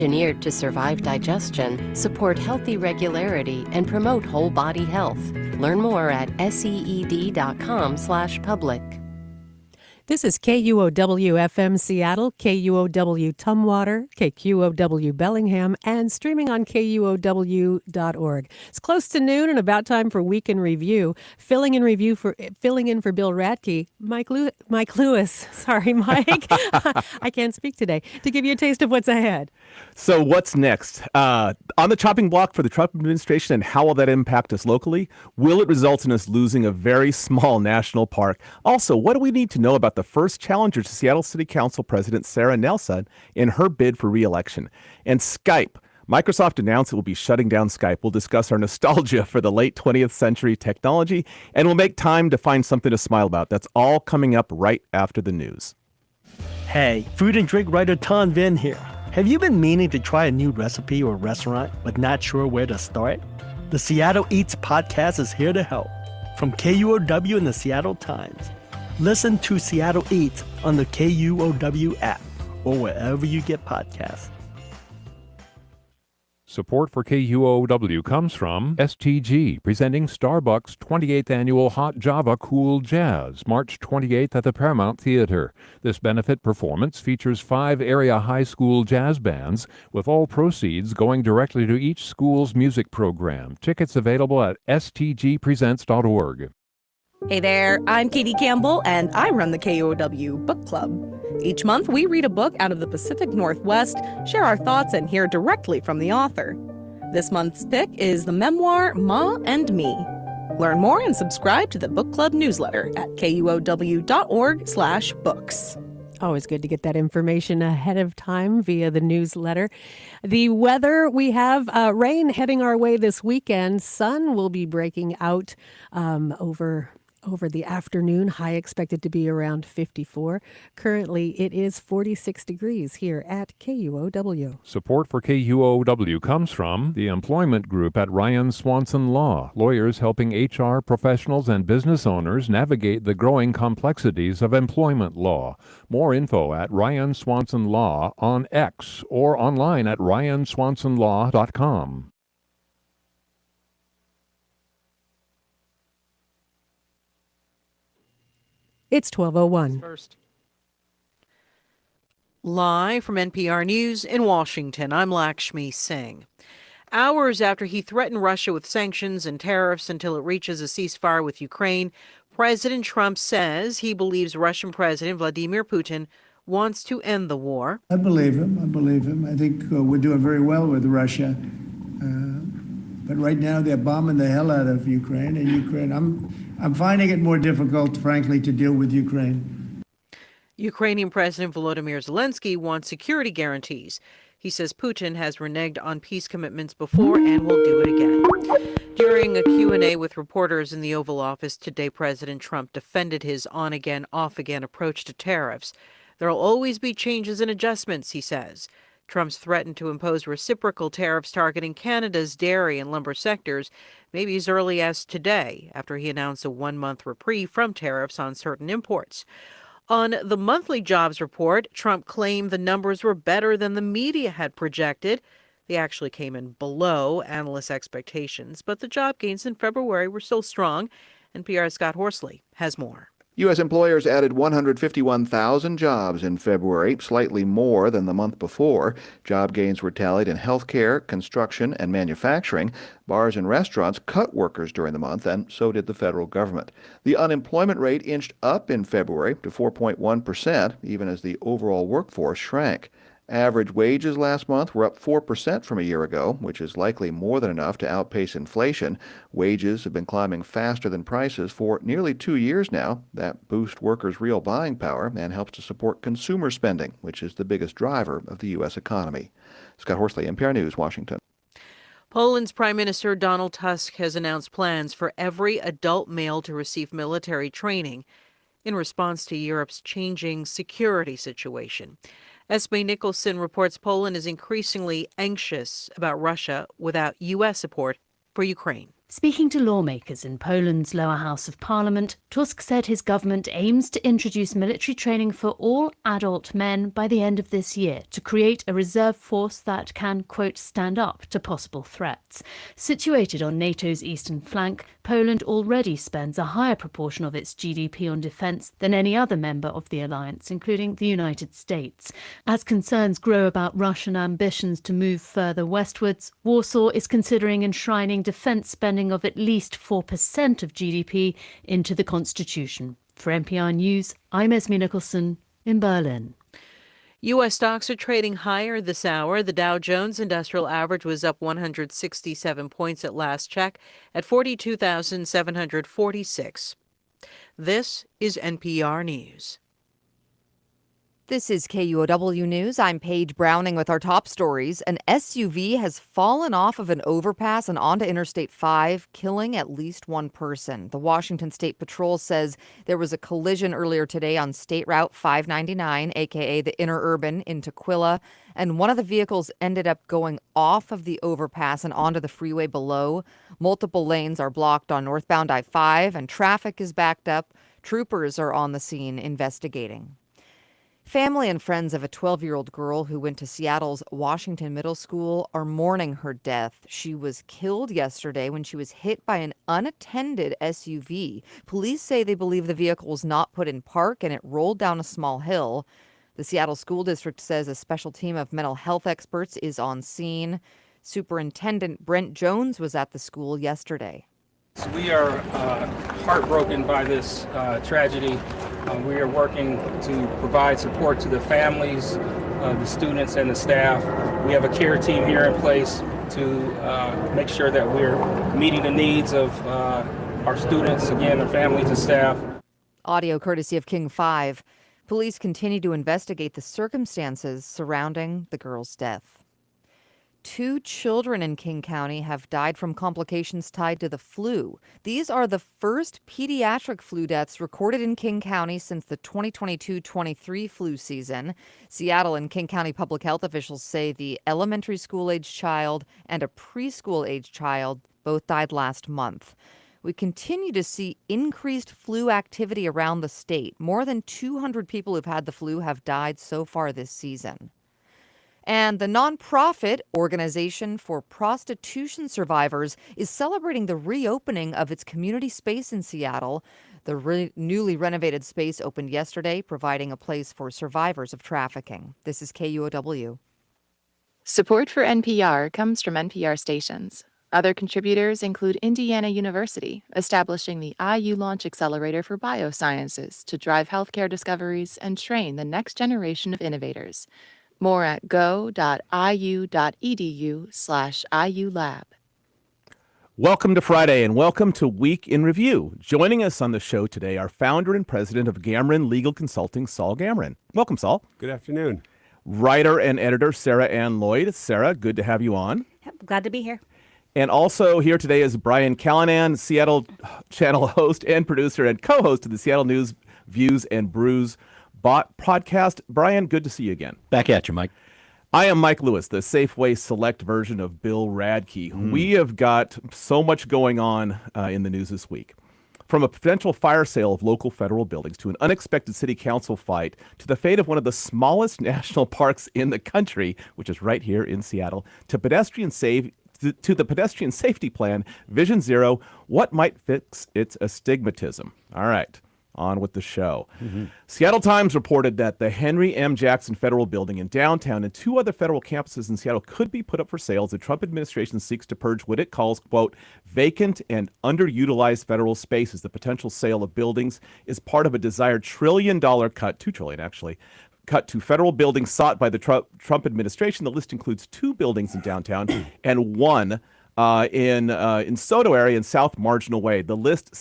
Engineered to survive digestion, support healthy regularity, and promote whole body health. Learn more at seed.com/public. This is KUOW-FM Seattle, KUOW Tumwater, KQOW Bellingham, and streaming on KUOW.org. It's close to noon and about time for Week in Review. Filling in for Bill Radke, Mike Lewis. Sorry, Mike. I can't speak today. To give you a taste of what's ahead. So what's next? On the chopping block for the Trump administration, and how will that impact us locally? Will it result in us losing a very small national park? Also, what do we need to know about the first challenger to Seattle City Council President Sarah Nelson in her bid for re-election? And Skype. Microsoft announced it will be shutting down Skype. We'll discuss our nostalgia for the late 20th century technology, and we'll make time to find something to smile about. That's all coming up right after the news. Hey, food and drink writer Ton Vin here. Have you been meaning to try a new recipe or restaurant but not sure where to start? The Seattle Eats podcast is here to help. From KUOW and the Seattle Times. Listen to Seattle Eats on the KUOW app or wherever you get podcasts. Support for KUOW comes from STG, presenting Starbucks' 28th Annual Hot Java Cool Jazz, March 28th at the Paramount Theater. This benefit performance features 5 area high school jazz bands, with all proceeds going directly to each school's music program. Tickets available at stgpresents.org. Hey there, I'm Katie Campbell, and I run the KUOW Book Club. Each month, we read a book out of the Pacific Northwest, share our thoughts, and hear directly from the author. This month's pick is the memoir Ma and Me. Learn more and subscribe to the Book Club newsletter at kuow.org/books. Always good to get that information ahead of time via the newsletter. The weather, we have rain heading our way this weekend. Sun will be breaking out over the afternoon. High expected to be around 54. Currently, it is 46 degrees here at KUOW. Support for KUOW comes from the Employment Group at Ryan Swanson Law, lawyers helping HR professionals and business owners navigate the growing complexities of employment law. More info at Ryan Swanson Law on X or online at ryanswansonlaw.com. It's 12:01. First. Live from NPR News in Washington, I'm Lakshmi Singh. Hours after he threatened Russia with sanctions and tariffs until it reaches a ceasefire with Ukraine, President Trump says he believes Russian President Vladimir Putin wants to end the war. I believe him. I think we're doing very well with Russia. But right now they're bombing the hell out of Ukraine. I'm finding it more difficult, frankly, to deal with Ukraine. Ukrainian President Volodymyr Zelensky wants security guarantees. He says Putin has reneged on peace commitments before and will do it again. During a Q&A with reporters in the Oval Office today, President Trump defended his on-again, off-again approach to tariffs. There'll always be changes and adjustments, he says. Trump's threatened to impose reciprocal tariffs targeting Canada's dairy and lumber sectors, maybe as early as today, after he announced a one-month reprieve from tariffs on certain imports. On the monthly jobs report, Trump claimed the numbers were better than the media had projected. They actually came in below analysts' expectations, but the job gains in February were still strong. NPR's Scott Horsley has more. U.S. employers added 151,000 jobs in February, slightly more than the month before. Job gains were tallied in healthcare, construction, and manufacturing. Bars and restaurants cut workers during the month, and so did the federal government. The unemployment rate inched up in February to 4.1%, even as the overall workforce shrank. Average wages last month were up 4% from a year ago, which is likely more than enough to outpace inflation. Wages have been climbing faster than prices for nearly 2 years now. That boosts workers' real buying power and helps to support consumer spending, which is the biggest driver of the U.S. economy. Scott Horsley, NPR News, Washington. Poland's Prime Minister Donald Tusk has announced plans for every adult male to receive military training in response to Europe's changing security situation. Esme Nicholson reports Poland is increasingly anxious about Russia without U.S. support for Ukraine. Speaking to lawmakers in Poland's lower house of parliament, Tusk said his government aims to introduce military training for all adult men by the end of this year to create a reserve force that can, quote, stand up to possible threats. Situated on NATO's eastern flank, Poland already spends a higher proportion of its GDP on defence than any other member of the alliance, including the United States. As concerns grow about Russian ambitions to move further westwards, Warsaw is considering enshrining defence spending of at least 4% of GDP into the constitution. For NPR News, I'm Esme Nicholson in Berlin. U.S. stocks are trading higher this hour. The Dow Jones Industrial Average was up 167 points at last check at 42,746. This is NPR News. This is KUOW News. I'm Paige Browning with our top stories. An SUV has fallen off of an overpass and onto Interstate 5, killing at least one person. The Washington State Patrol says there was a collision earlier today on State Route 599, a.k.a. the interurban, in Tukwila, and one of the vehicles ended up going off of the overpass and onto the freeway below. Multiple lanes are blocked on northbound I-5, and traffic is backed up. Troopers are on the scene investigating. Family and friends of a 12-year-old girl who went to Seattle's Washington Middle School are mourning her death. She was killed yesterday when she was hit by an unattended SUV. Police say they believe the vehicle was not put in park and it rolled down a small hill. The Seattle School District says a special team of mental health experts is on scene. Superintendent Brent Jones was at the school yesterday. So we are heartbroken by this tragedy. We are working to provide support to the families, the students, and the staff. We have a care team here in place to make sure that we're meeting the needs of our students, again, their families and staff. Audio courtesy of King 5. Police continue to investigate the circumstances surrounding the girl's death. 2 children in King County have died from complications tied to the flu. These are the first pediatric flu deaths recorded in King County since the 2022-23 flu season. Seattle and King County public health officials say the elementary school-age child and a preschool-age child both died last month. We continue to see increased flu activity around the state. More than 200 people who've had the flu have died so far this season. And the nonprofit Organization for Prostitution Survivors is celebrating the reopening of its community space in Seattle. The newly renovated space opened yesterday, providing a place for survivors of trafficking. This is KUOW. Support for NPR comes from NPR stations. Other contributors include Indiana University, establishing the IU Launch Accelerator for Biosciences to drive healthcare discoveries and train the next generation of innovators. More at go.iu.edu/IULab. Welcome to Friday and welcome to Week in Review. Joining us on the show today are founder and president of Gamoran Legal Consulting, Saul Gamoran. Welcome, Saul. Good afternoon. Writer and editor Sarah Anne Lloyd. Sarah, good to have you on. Glad to be here. And also here today is Brian Callanan, Seattle channel host and producer and co-host of the Seattle News Views and Brews podcast. Brian, good to see you again. Back at you, Mike. I am Mike Lewis, the Safeway Select version of Bill Radke. We have got so much going on in the news this week. From a potential fire sale of local federal buildings to an unexpected city council fight to the fate of one of the smallest national parks in the country, which is right here in Seattle, to the pedestrian safety plan, Vision Zero, what might fix its astigmatism? All right. On with the show. Seattle Times reported that the Henry M. Jackson Federal Building in downtown and 2 other federal campuses in Seattle could be put up for sale as the Trump administration seeks to purge what it calls, quote, vacant and underutilized federal spaces. The potential sale of buildings is part of a desired $1 trillion cut, $2 trillion actually, cut to federal buildings sought by the Trump administration. The list includes 2 buildings in downtown and 1 in Soto area in South Marginal Way. The list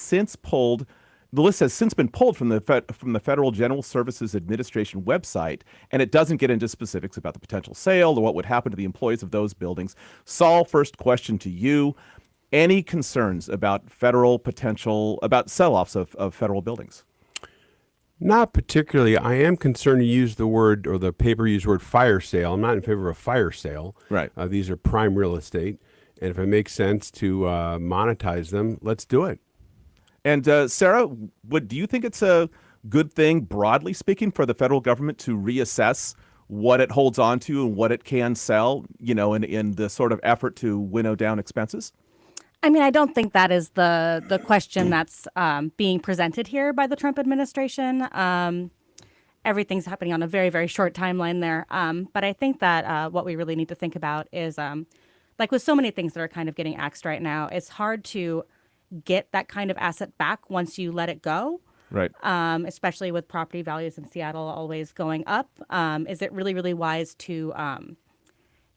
has since been pulled from the Federal General Services Administration website, and it doesn't get into specifics about the potential sale or what would happen to the employees of those buildings. Saul, first question to you. Any concerns about about sell-offs of federal buildings? Not particularly. I am concerned to use the word, or the paper used the word, fire sale. I'm not in favor of a fire sale. Right. These are prime real estate. And if it makes sense to monetize them, let's do it. And Sarah, do you think it's a good thing, broadly speaking, for the federal government to reassess what it holds on to and what it can sell, in the sort of effort to winnow down expenses? I mean, I don't think that is the question that's being presented here by the Trump administration. Everything's happening on a very, very short timeline there. But I think that what we really need to think about is, like with so many things that are kind of getting axed right now, it's hard to get that kind of asset back once you let it go. Right. Especially with property values in Seattle always going up. Is it really, really wise to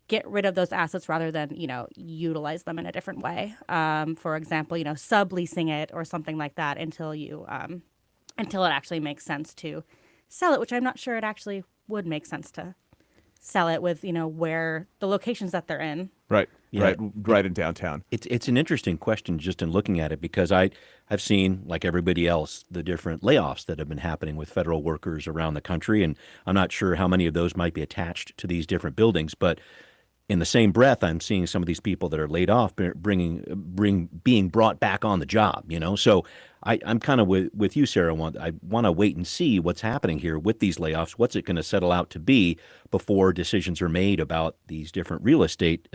get rid of those assets rather than, utilize them in a different way? For example, subleasing it or something like that until it actually makes sense to sell it, which I'm not sure it actually would make sense to sell it with, where the locations that they're in. Right. Yeah. Right in downtown. It's an interesting question just in looking at it, because I've seen, like everybody else, the different layoffs that have been happening with federal workers around the country, and I'm not sure how many of those might be attached to these different buildings, but in the same breath, I'm seeing some of these people that are laid off being brought back on the job, So I'm kind of with you, Sarah. I want to wait and see what's happening here with these layoffs. What's it going to settle out to be before decisions are made about these different real estate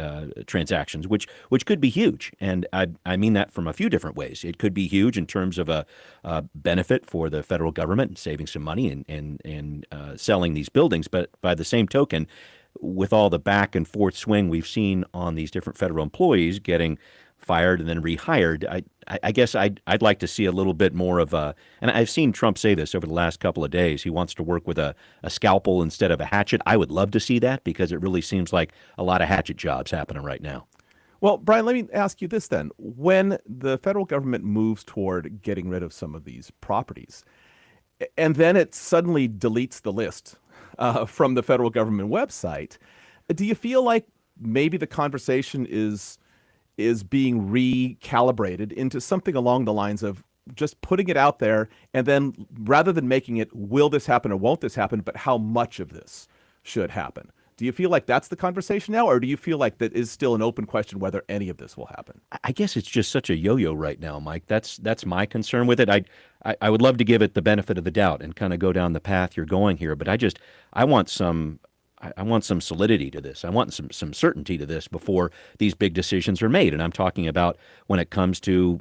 transactions, which could be huge. And I mean that from a few different ways. It could be huge in terms of a benefit for the federal government and saving some money and selling these buildings. But by the same token, with all the back and forth swing we've seen on these different federal employees getting fired and then rehired, I guess I'd like to see a little bit more of a, and I've seen Trump say this over the last couple of days, he wants to work with a scalpel instead of a hatchet. I would love to see that, because it really seems like a lot of hatchet jobs happening right now. Well, Brian, let me ask you this then. When the federal government moves toward getting rid of some of these properties, and then it suddenly deletes the list from the federal government website, do you feel like maybe the conversation is being recalibrated into something along the lines of just putting it out there, and then rather than making it, will this happen or won't this happen, but how much of this should happen? Do you feel like that's the conversation now, or do you feel like that is still an open question whether any of this will happen? I guess it's just such a yo-yo right now, Mike. That's my concern with it. I would love to give it the benefit of the doubt and kind of go down the path you're going here, but I want some solidity to this. I want some certainty to this before these big decisions are made. And I'm talking about when it comes to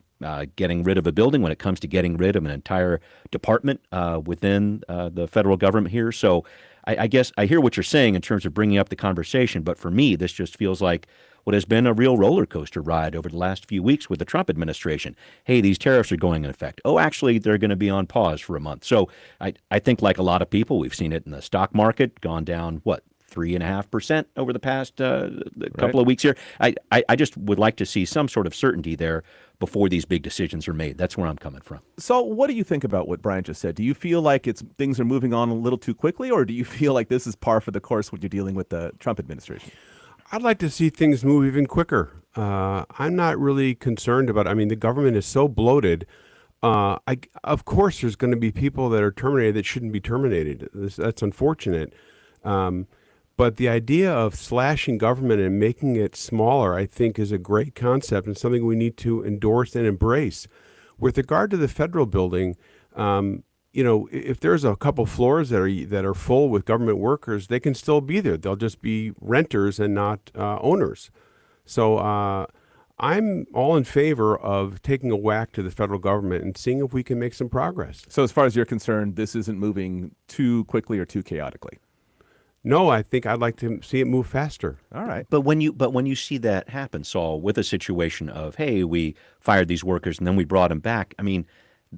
getting rid of a building, when it comes to getting rid of an entire department within the federal government here. So I guess I hear what you're saying in terms of bringing up the conversation, but for me, this just feels like what has been a real roller coaster ride over the last few weeks with the Trump administration. Hey, these tariffs are going in effect. Oh, actually, they're going to be on pause for a month. So I think, like a lot of people, we've seen it in the stock market, gone down, 3.5% over the past couple of weeks here. I just would like to see some sort of certainty there before these big decisions are made. That's where I'm coming from. So what do you think about what Brian just said? Do you feel like things are moving on a little too quickly, or do you feel like this is par for the course when you're dealing with the Trump administration? I'd like to see things move even quicker. I'm not really concerned about it. I mean, the government is so bloated. Of course, there's going to be people that are terminated that shouldn't be terminated. That's unfortunate. But the idea of slashing government and making it smaller, I think, is a great concept and something we need to endorse and embrace. With regard to the federal building, if there's a couple floors that are full with government workers, they can still be there. They'll just be renters and not owners. So I'm all in favor of taking a whack to the federal government and seeing if we can make some progress. So as far as you're concerned, this isn't moving too quickly or too chaotically? No, I think I'd like to see it move faster. All right. But when you see that happen, Saul, with a situation of, hey, we fired these workers and then we brought them back, I mean,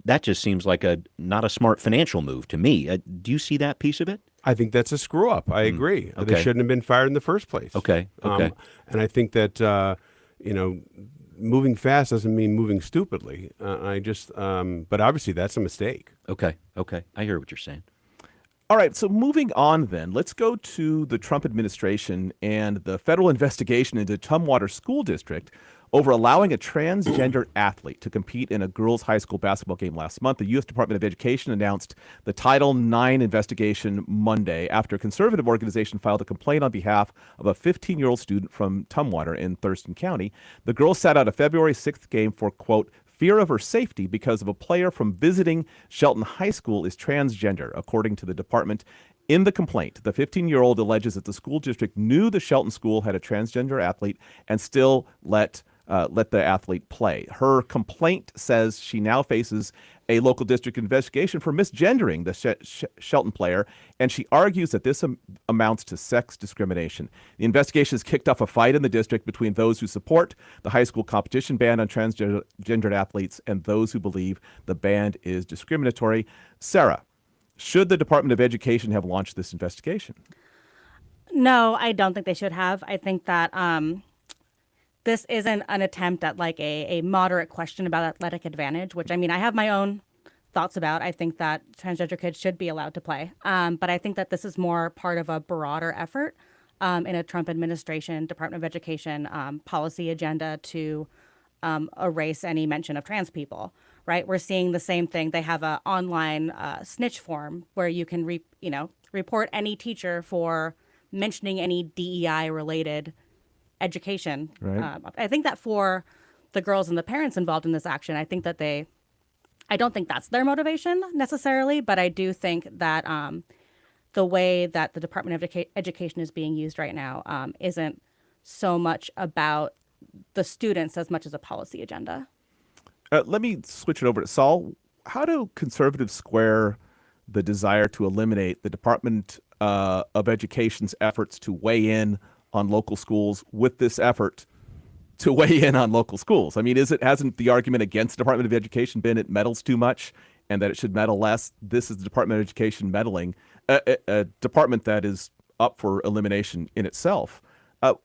that just seems like not a smart financial move to me. Do you see that piece of it? I think that's a screw up. I agree. Okay. They shouldn't have been fired in the first place. Okay. And I think that, moving fast doesn't mean moving stupidly. But obviously that's a mistake. Okay. I hear what you're saying. All right, so moving on then, let's go to the Trump administration and the federal investigation into Tumwater School District, over allowing a transgender athlete to compete in a girls' high school basketball game last month. The U.S. Department of Education announced the Title IX investigation Monday after a conservative organization filed a complaint on behalf of a 15-year-old student from Tumwater in Thurston County. The girl sat out a February 6th game for, quote, fear of her safety because of a player from visiting Shelton High School is transgender, according to the department. In the complaint, the 15-year-old alleges that the school district knew the Shelton school had a transgender athlete and still let the athlete play. Her complaint says she now faces a local district investigation for misgendering the Shelton player, and she argues that this amounts to sex discrimination. The investigation has kicked off a fight in the district between those who support the high school competition ban on transgendered athletes and those who believe the ban is discriminatory. Sarah, should the Department of Education have launched this investigation? No, I don't think they should have. I think that this isn't an attempt at like a moderate question about athletic advantage, which I mean, I have my own thoughts about. I think that transgender kids should be allowed to play. But I think that this is more part of a broader effort in a Trump administration, Department of Education policy agenda to erase any mention of trans people, right? We're seeing the same thing. They have an online snitch form where you can report any teacher for mentioning any DEI-related education. Right. I think that for the girls and the parents involved in this action, I don't think that's their motivation necessarily, but I do think that the way that the Department of Education is being used right now isn't so much about the students as much as a policy agenda. Let me switch it over to Saul. How do conservatives square the desire to eliminate the Department of Education's efforts to weigh in on local schools with this effort to weigh in on local schools? I mean, hasn't the argument against the Department of Education been it meddles too much and that it should meddle less? This is the Department of Education meddling, a department that is up for elimination in itself.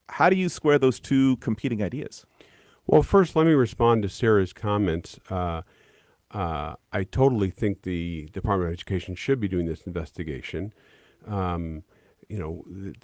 How do you square those two competing ideas? Well, first, let me respond to Sarah's comments. I totally think the Department of Education should be doing this investigation. The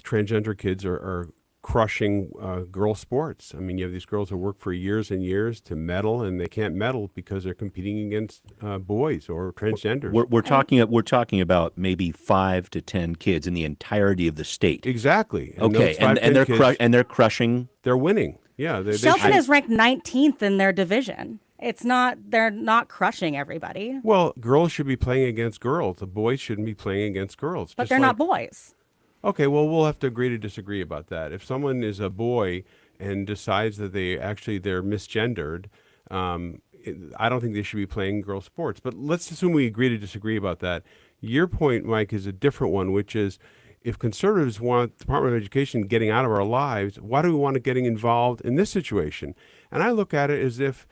transgender kids are crushing girl sports. I mean, you have these girls who work for years and years to medal, and they can't medal because they're competing against boys or transgenders. We're talking about maybe 5 to 10 kids in the entirety of the state. Exactly. And okay, and they're crushing. They're winning. Yeah. Shelton is ranked 19th in their division. They're not crushing everybody. Well, girls should be playing against girls. The boys shouldn't be playing against girls. But they're not boys. Okay, well, we'll have to agree to disagree about that. If someone is a boy and decides that they're misgendered, I don't think they should be playing girl sports. But let's assume we agree to disagree about that. Your point, Mike, is a different one, which is if conservatives want the Department of Education getting out of our lives, why do we want it getting involved in this situation? And I look at it as if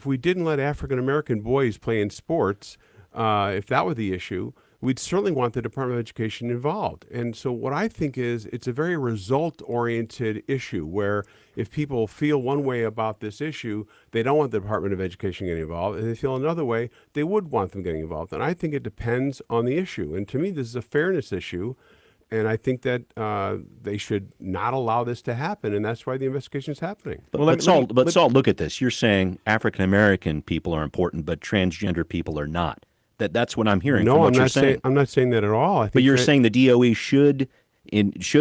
we didn't let African-American boys play in sports, if that were the issue, we'd certainly want the Department of Education involved. And so what I think is it's a very result-oriented issue where if people feel one way about this issue, they don't want the Department of Education getting involved, and they feel another way, they would want them getting involved. And I think it depends on the issue. And to me, this is a fairness issue, and I think that they should not allow this to happen, and that's why the investigation is happening. But Saul, look at this. You're saying African-American people are important, but transgender people are not. That's what I'm hearing from what you're saying. I'm not saying that at all. But you're saying the DOE should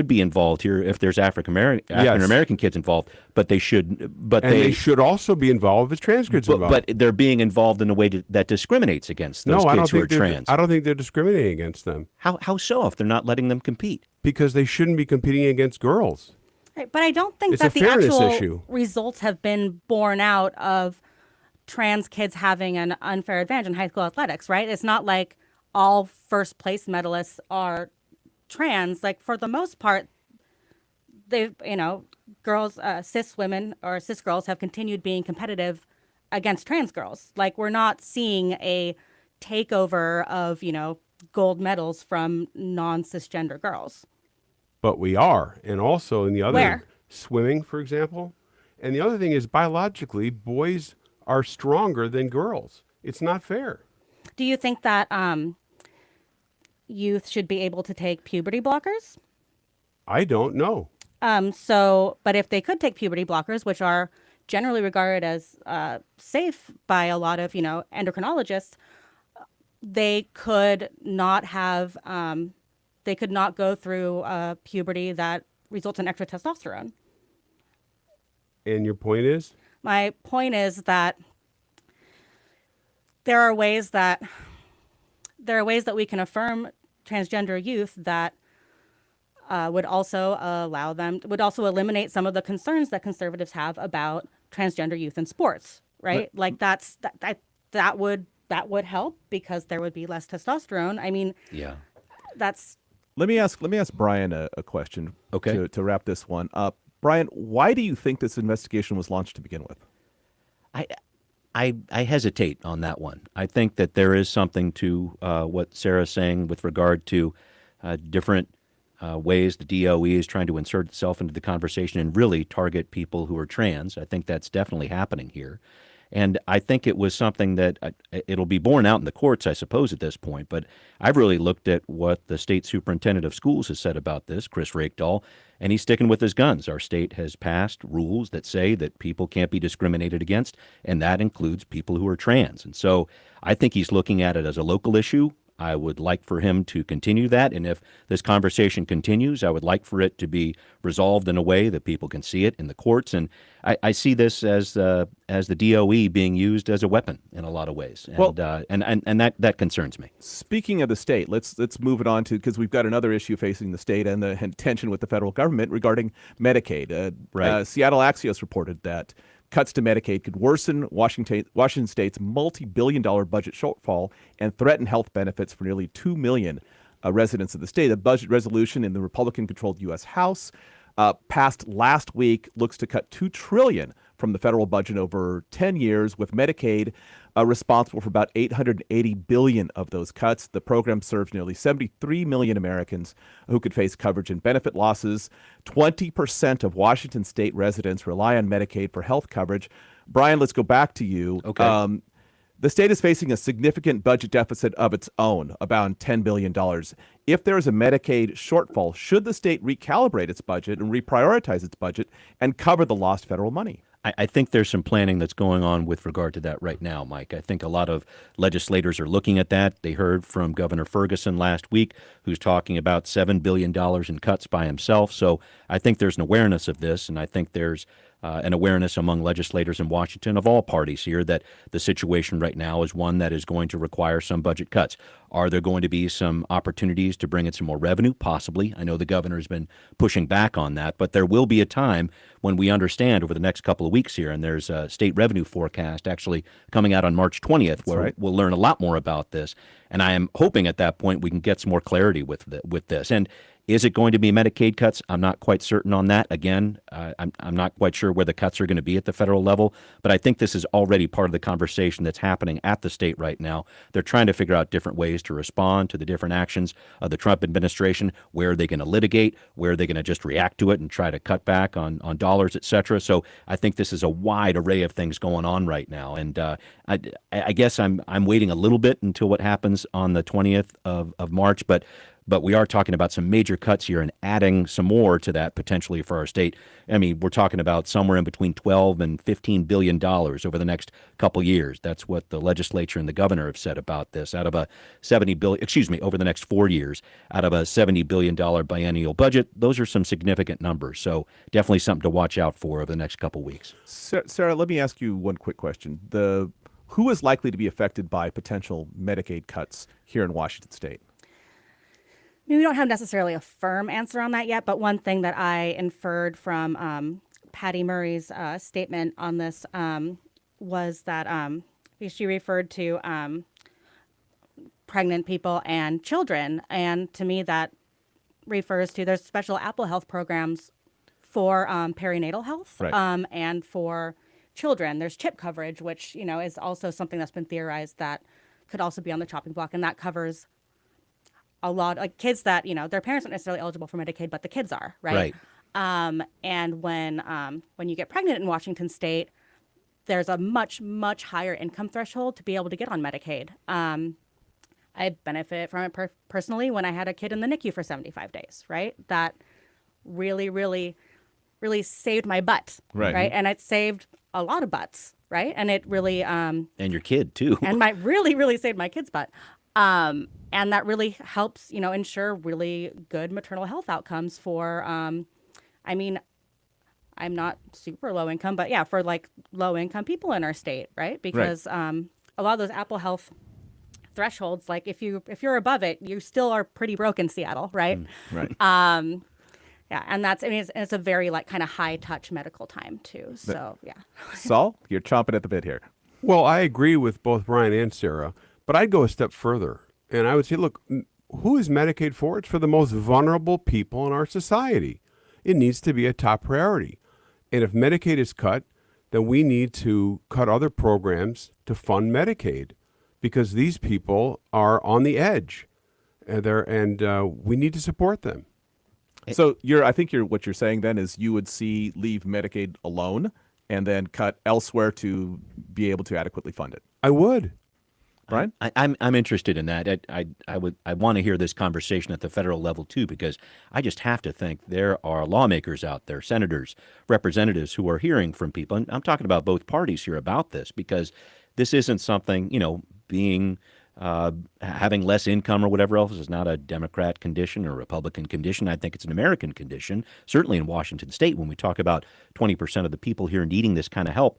be involved here if there's African-American kids involved, but they should. They should also be involved if trans kids involved. But they're being involved in a way that discriminates against those kids who are trans. I don't think they're discriminating against them. How so if they're not letting them compete? Because they shouldn't be competing against girls. Right, but I don't think that the actual results have been borne out of trans kids having an unfair advantage in high school athletics, right? It's not like all first place medalists are trans. Like for the most part, girls, cis women or cis girls have continued being competitive against trans girls. Like we're not seeing a takeover of, gold medals from non-cisgender girls. But we are. And also in the other swimming, for example. And the other thing is biologically, boys are stronger than girls. It's not fair. Do you think that youth should be able to take puberty blockers? I don't know. But if they could take puberty blockers, which are generally regarded as safe by a lot of, endocrinologists, they could not have, they could not go through puberty that results in extra testosterone. And your point is? My point is that there are ways that we can affirm transgender youth that would also eliminate some of the concerns that conservatives have about transgender youth in sports, right? Like that would help because there would be less testosterone. I mean, yeah, that's. Let me ask Brian a question. Okay. To wrap this one up, Brian, why do you think this investigation was launched to begin with? I hesitate on that one. I think that there is something to what Sarah's saying with regard to different ways the DOE is trying to insert itself into the conversation and really target people who are trans. I think that's definitely happening here. And I think it was something that it'll be borne out in the courts, I suppose, at this point. But I've really looked at what the state superintendent of schools has said about this, Chris Rakedahl, and he's sticking with his guns. Our state has passed rules that say that people can't be discriminated against, and that includes people who are trans. And so I think he's looking at it as a local issue. I would like for him to continue that. And if this conversation continues, I would like for it to be resolved in a way that people can see it in the courts. And I see this as the DOE being used as a weapon in a lot of ways. And that concerns me. Speaking of the state, let's move it on to, because we've got another issue facing the state and the tension with the federal government regarding Medicaid. Seattle Axios reported that cuts to Medicaid could worsen Washington State's multi-billion-dollar budget shortfall and threaten health benefits for nearly 2 million residents of the state. A budget resolution in the Republican-controlled U.S. House passed last week looks to cut $2 trillion from the federal budget over 10 years, with Medicaid responsible for about $880 billion of those cuts. The program serves nearly 73 million Americans who could face coverage and benefit losses. 20% of Washington state residents rely on Medicaid for health coverage. Brian, let's go back to you. Okay. The state is facing a significant budget deficit of its own, about $10 billion. If there is a Medicaid shortfall, should the state recalibrate its budget and reprioritize its budget and cover the lost federal money? I think there's some planning that's going on with regard to that right now, Mike. I think a lot of legislators are looking at that. They heard from Governor Ferguson last week, who's talking about $7 billion in cuts by himself. So I think there's an awareness of this, and I think there's an awareness among legislators in Washington of all parties here that the situation right now is one that is going to require some budget cuts. Are there going to be some opportunities to bring in some more revenue? Possibly. I know the governor has been pushing back on that, but there will be a time when we understand over the next couple of weeks here, and there's a state revenue forecast actually coming out on March 20th, where we'll learn a lot more about this. And I am hoping at that point we can get some more clarity with this. And is it going to be Medicaid cuts? I'm not quite certain on that. Again, I'm not quite sure where the cuts are going to be at the federal level, but I think this is already part of the conversation that's happening at the state right now. They're trying to figure out different ways to respond to the different actions of the Trump administration. Where are they going to litigate? Where are they going to just react to it and try to cut back on dollars, et cetera? So I think this is a wide array of things going on right now. And I guess I'm waiting a little bit until what happens on the 20th of March, but we are talking about some major cuts here and adding some more to that potentially for our state. I mean, we're talking about somewhere in between $12 and $15 billion over the next couple years. That's what the legislature and the governor have said about this. Out of a over the next 4 years, out of a $70 billion biennial budget, those are some significant numbers. So definitely something to watch out for over the next couple weeks. Sarah, let me ask you one quick question. Who is likely to be affected by potential Medicaid cuts here in Washington state? I mean, we don't have necessarily a firm answer on that yet, but one thing that I inferred from Patty Murray's statement on this was that she referred to pregnant people and children. And to me, that refers to there's special Apple Health programs for perinatal health and for children. There's CHIP coverage, which, is also something that's been theorized that could also be on the chopping block. And that covers a lot like kids that, their parents aren't necessarily eligible for Medicaid, but the kids are, right? And when you get pregnant in Washington state, there's a much, much higher income threshold to be able to get on Medicaid. I benefit from it personally when I had a kid in the NICU for 75 days, right? That really, really, really saved my butt, right? And it saved a lot of butts, right? And it really And your kid too. and might really, really saved my kid's butt. And that really helps, ensure really good maternal health outcomes for, I mean, I'm not super low income, but yeah, for like low income people in our state, right? Because a lot of those Apple Health thresholds, like if you're above it, you still are pretty broke in Seattle, right? Right. Yeah, and it's a very like kind of high touch medical time too. So yeah. Saul, you're chomping at the bit here. Well, I agree with both Brian and Sarah, but I'd go a step further. And I would say, look, who is Medicaid for? It's for the most vulnerable people in our society. It needs to be a top priority. And if Medicaid is cut, then we need to cut other programs to fund Medicaid because these people are on the edge and we need to support them. So I think what you're saying then is you would leave Medicaid alone and then cut elsewhere to be able to adequately fund it. I would. Brian? I'm interested in that. I want to hear this conversation at the federal level too, because I just have to think there are lawmakers out there, senators, representatives who are hearing from people. And I'm talking about both parties here about this, because this isn't something, being having less income or whatever else is not a Democrat condition or a Republican condition. I think it's an American condition, certainly in Washington State. When we talk about 20% of the people here needing this kind of help,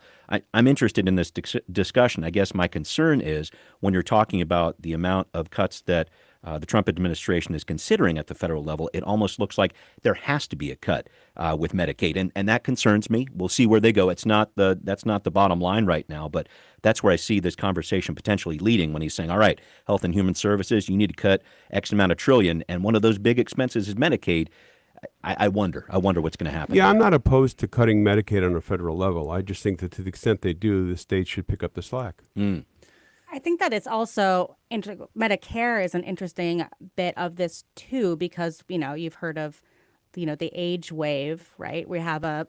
I'm interested in this discussion. I guess my concern is when you're talking about the amount of cuts that the Trump administration is considering at the federal level, it almost looks like there has to be a cut with Medicaid, and that concerns me. We'll see where they go. That's not the bottom line right now, but that's where I see this conversation potentially leading when he's saying, all right, Health and Human Services, you need to cut X amount of trillion, and one of those big expenses is Medicaid. I wonder what's going to happen. Yeah, I'm not opposed to cutting Medicaid on a federal level. I just think that to the extent they do, the states should pick up the slack. I think that it's also Medicare is an interesting bit of this too, because you've heard of the age wave, right? We have a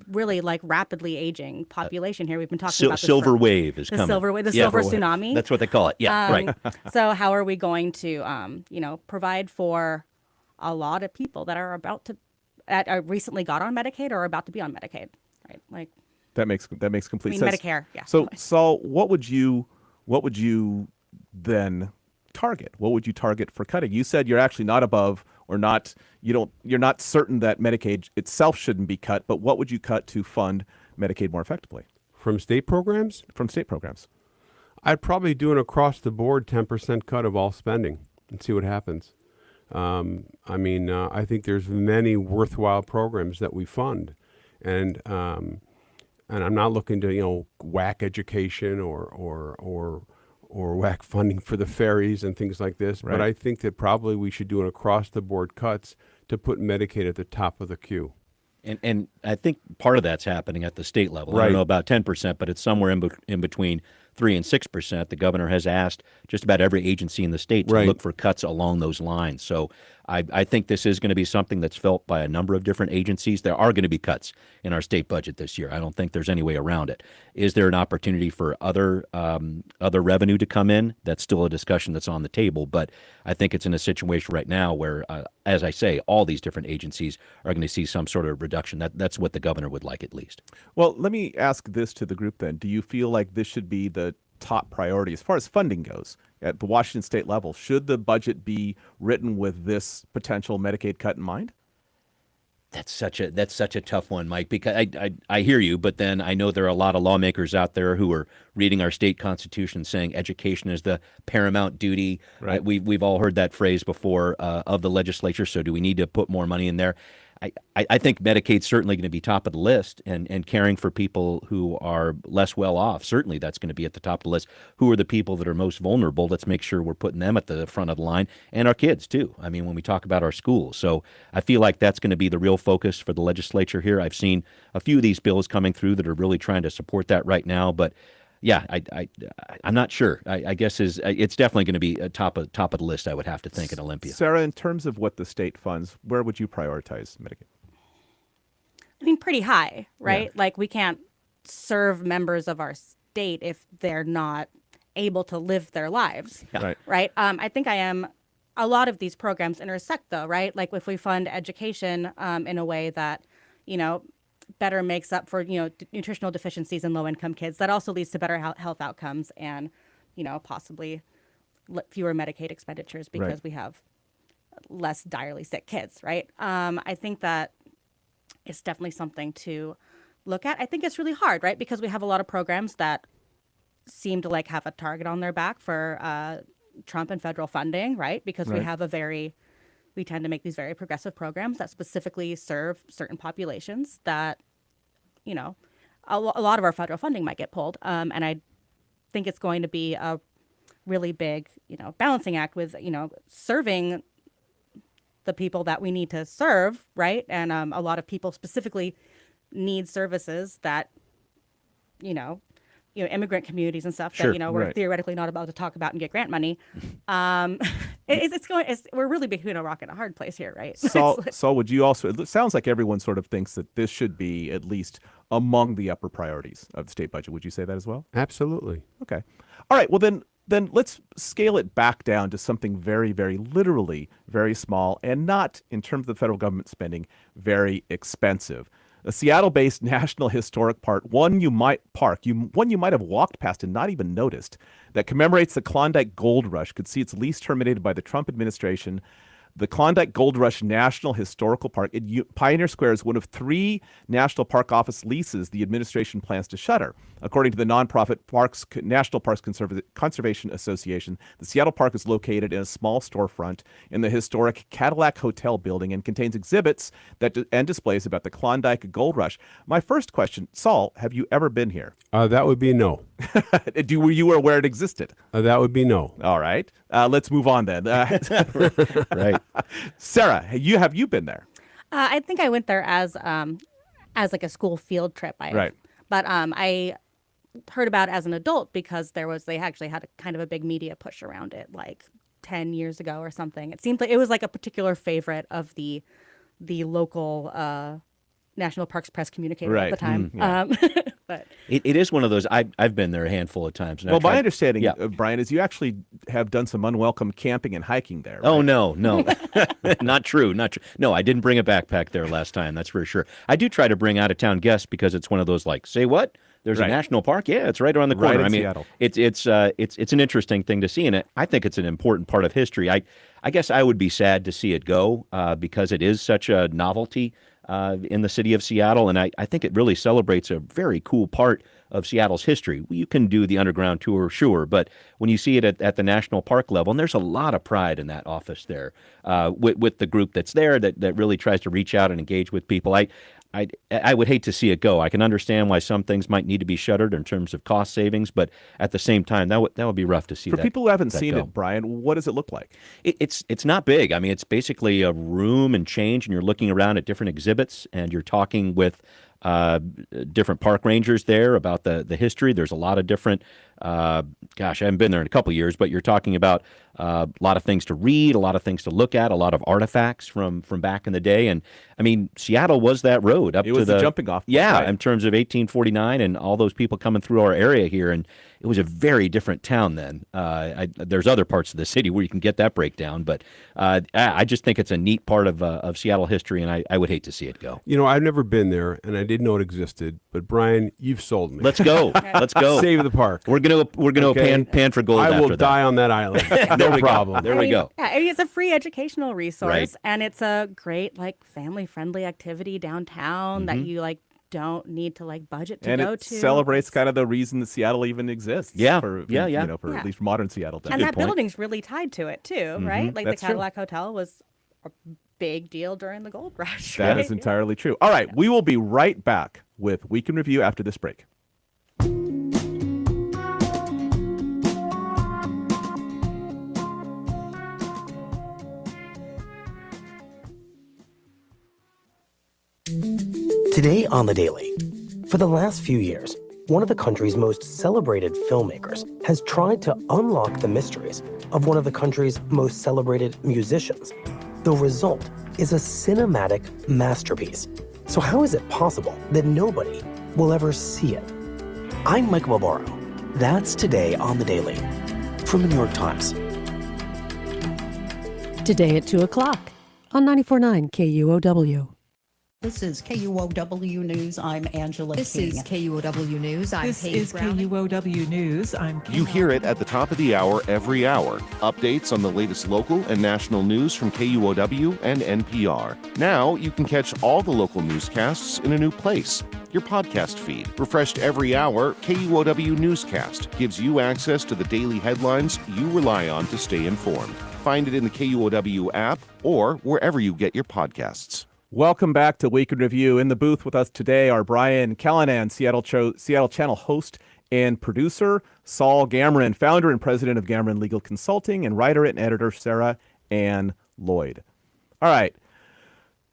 really like rapidly aging population here. We've been talking about this silver wave is coming. Silver wave, the Yeah, silver tsunami. That's what they call it. Yeah, right. So how are we going to provide for a lot of people that are recently got on Medicaid or are about to be on Medicaid, right? Like that makes complete sense. Medicare, yeah. So Saul, what would you then target? What would you target for cutting? You said you're actually not above or not, you're not certain that Medicaid itself shouldn't be cut, but what would you cut to fund Medicaid more effectively? From state programs? From state programs. I'd probably do an across-the-board 10% cut of all spending and see what happens. I think there's many worthwhile programs that we fund, and I'm not looking to whack education or whack funding for the ferries and things like this. Right. But I think that probably we should do an across-the-board cuts to put Medicaid at the top of the queue. And I think part of that's happening at the state level. Right. I don't know about 10%, but it's somewhere in between 3 and 6%. The governor has asked just about every agency in the state to look for cuts along those lines. So I think this is going to be something that's felt by a number of different agencies. There are going to be cuts in our state budget this year. I don't think there's any way around it. Is there an opportunity for other revenue to come in? That's still a discussion that's on the table. But I think it's in a situation right now where, as I say, all these different agencies are going to see some sort of reduction. That's what the governor would like, at least. Well, let me ask this to the group then. Do you feel like this should be the top priority as far as funding goes at the Washington state level? Should the budget be written with this potential Medicaid cut in mind? That's such a tough one, Mike, because I hear you, but then I know there are a lot of lawmakers out there who are reading our state constitution saying education is the paramount duty. Right. We've all heard that phrase before of the legislature. So do we need to put more money in there? I think Medicaid's certainly going to be top of the list, and caring for people who are less well off, certainly that's going to be at the top of the list. Who are the people that are most vulnerable? Let's make sure we're putting them at the front of the line, and our kids too. I mean, when we talk about our schools. So I feel like that's going to be the real focus for the legislature here. I've seen a few of these bills coming through that are really trying to support that right now, but yeah, I'm not sure. I guess it's definitely going to be a top of the list, I would have to think, in Olympia. Sarah, in terms of what the state funds, where would you prioritize Medicaid? I mean, pretty high, right? Yeah. Like we can't serve members of our state if they're not able to live their lives, Right. I think a lot of these programs intersect though, right? Like if we fund education in a way that, better makes up for, nutritional deficiencies in low-income kids. That also leads to better health outcomes and, possibly fewer Medicaid expenditures because we have less direly sick kids, right? I think that it's definitely something to look at. I think it's really hard, right? Because we have a lot of programs that seem to have a target on their back for Trump and federal funding, right? Because we tend to make these very progressive programs that specifically serve certain populations that, a lot of our federal funding might get pulled. And I think it's going to be a really big, balancing act with, serving the people that we need to serve, right? And a lot of people specifically need services that, immigrant communities and stuff that, we're theoretically not about to talk about and get grant money. We're really between a rock and a hard place here, right? Saul, would you also, it sounds like everyone sort of thinks that this should be at least among the upper priorities of the state budget. Would you say that as well? Absolutely. Okay. All right. Well, then let's scale it back down to something very, very literally very small and not, in terms of the federal government spending, very expensive. A Seattle-based National Historic Park, one you might have walked past and not even noticed, that commemorates the Klondike Gold Rush, could see its lease terminated by the Trump administration. The Klondike Gold Rush National Historical Park in Pioneer Square is one of 3 National Park Office leases the administration plans to shutter. According to the nonprofit National Parks Conservation Association, the Seattle Park is located in a small storefront in the historic Cadillac Hotel building and contains exhibits and displays about the Klondike Gold Rush. My first question, Saul, have you ever been here? That would be no. Were you aware it existed? That would be no. All right. Let's move on then. Right. Sarah, have you been there? I think I went there as like a school field trip. Right. But I heard about it as an adult because they actually had a kind of a big media push around it 10 years ago or something. It seemed like it was a particular favorite of the local National Parks press communicator at the time. But it is one of those. I've been there a handful of times. Well, my understanding, Brian, is you actually have done some unwelcome camping and hiking there. Right? Oh, no. Not true. No, I didn't bring a backpack there last time. That's for sure. I do try to bring out-of-town guests because it's one of those say what? There's a national park? Yeah, it's right around the corner. Right in Seattle. It's an interesting thing to see, and I think it's an important part of history. I guess I would be sad to see it go because it is such a novelty in the city of Seattle, and I think it really celebrates a very cool part of Seattle's history. You can do the underground tour, sure, but when you see it at the national park level, and there's a lot of pride in that office there with the group that's there that really tries to reach out and engage with people. I would hate to see it go. I can understand why some things might need to be shuttered in terms of cost savings, but at the same time, that would be rough to see. For people who haven't seen it, Brian, what does it look like? It's not big. I mean, it's basically a room and change, and you're looking around at different exhibits, and you're talking with different park rangers there about the history. There's a lot of different, I haven't been there in a couple of years, but you're talking about a lot of things to read, a lot of things to look at, a lot of artifacts from back in the day. And I mean, Seattle was that road up to the jumping off. Yeah, right. In terms of 1849 and all those people coming through our area here. And it was a very different town then. There's other parts of the city where you can get that breakdown, but I just think it's a neat part of Seattle history, and I would hate to see it go. I've never been there, and I didn't know it existed. But Brian, you've sold me. Let's go. Let's go. Save the park. We're gonna pan for gold. I will after die that. on that island. No problem. There we go. Yeah, it's a free educational resource, Right. and it's a great family-friendly activity downtown that you don't need to budget to go to. And it celebrates kind of the reason that Seattle even exists. Yeah. For at least modern Seattle. And that building's really tied to it too, right? That's the Cadillac Hotel was a big deal during the gold rush. That right? is entirely true. All right, we will be right back with Week in Review after this break. Today on The Daily. For the last few years, one of the country's most celebrated filmmakers has tried to unlock the mysteries of one of the country's most celebrated musicians. The result is a cinematic masterpiece. So how is it possible that nobody will ever see it? I'm Mike Malboro. That's Today on The Daily from the New York Times. Today at 2 o'clock on 94.9 KUOW. This is KUOW News. I'm Angela This King. is KUOW News. I'm This Paige is Browning. KUOW News. I'm Kim. You hear it at the top of the hour every hour. Updates on the latest local and national news from KUOW and NPR. Now you can catch all the local newscasts in a new place. Your podcast feed, refreshed every hour, KUOW Newscast gives you access to the daily headlines you rely on to stay informed. Find it in the KUOW app or wherever you get your podcasts. Welcome back to Week in Review. In the booth with us today are Brian Callanan, Seattle Channel host and producer, Saul Gamoran, founder and president of Gamoran Legal Consulting, and writer and editor Sarah Anne Lloyd. All right.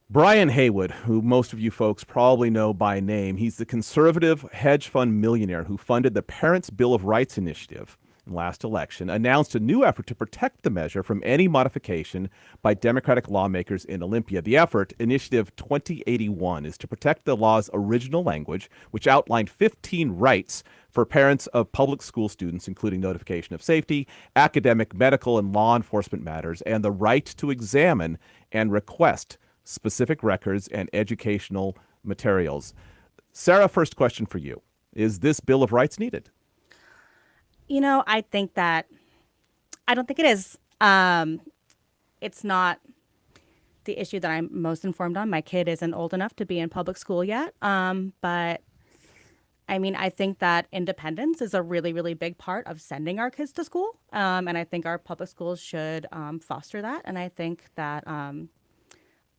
Brian Haywood, who most of you folks probably know by name, he's the conservative hedge fund millionaire who funded the Parents' Bill of Rights initiative in last election, announced a new effort to protect the measure from any modification by Democratic lawmakers in Olympia. The effort, Initiative 2081, is to protect the law's original language, which outlined 15 rights for parents of public school students, including notification of safety, academic, medical, and law enforcement matters, and the right to examine and request specific records and educational materials. Sarah, first question for you. Is this Bill of Rights needed? You know, I don't think it is. It's not the issue that I'm most informed on. My kid isn't old enough to be in public school yet. But I mean, I think that independence is a really, really big part of sending our kids to school. And I think our public schools should foster that. And I think that,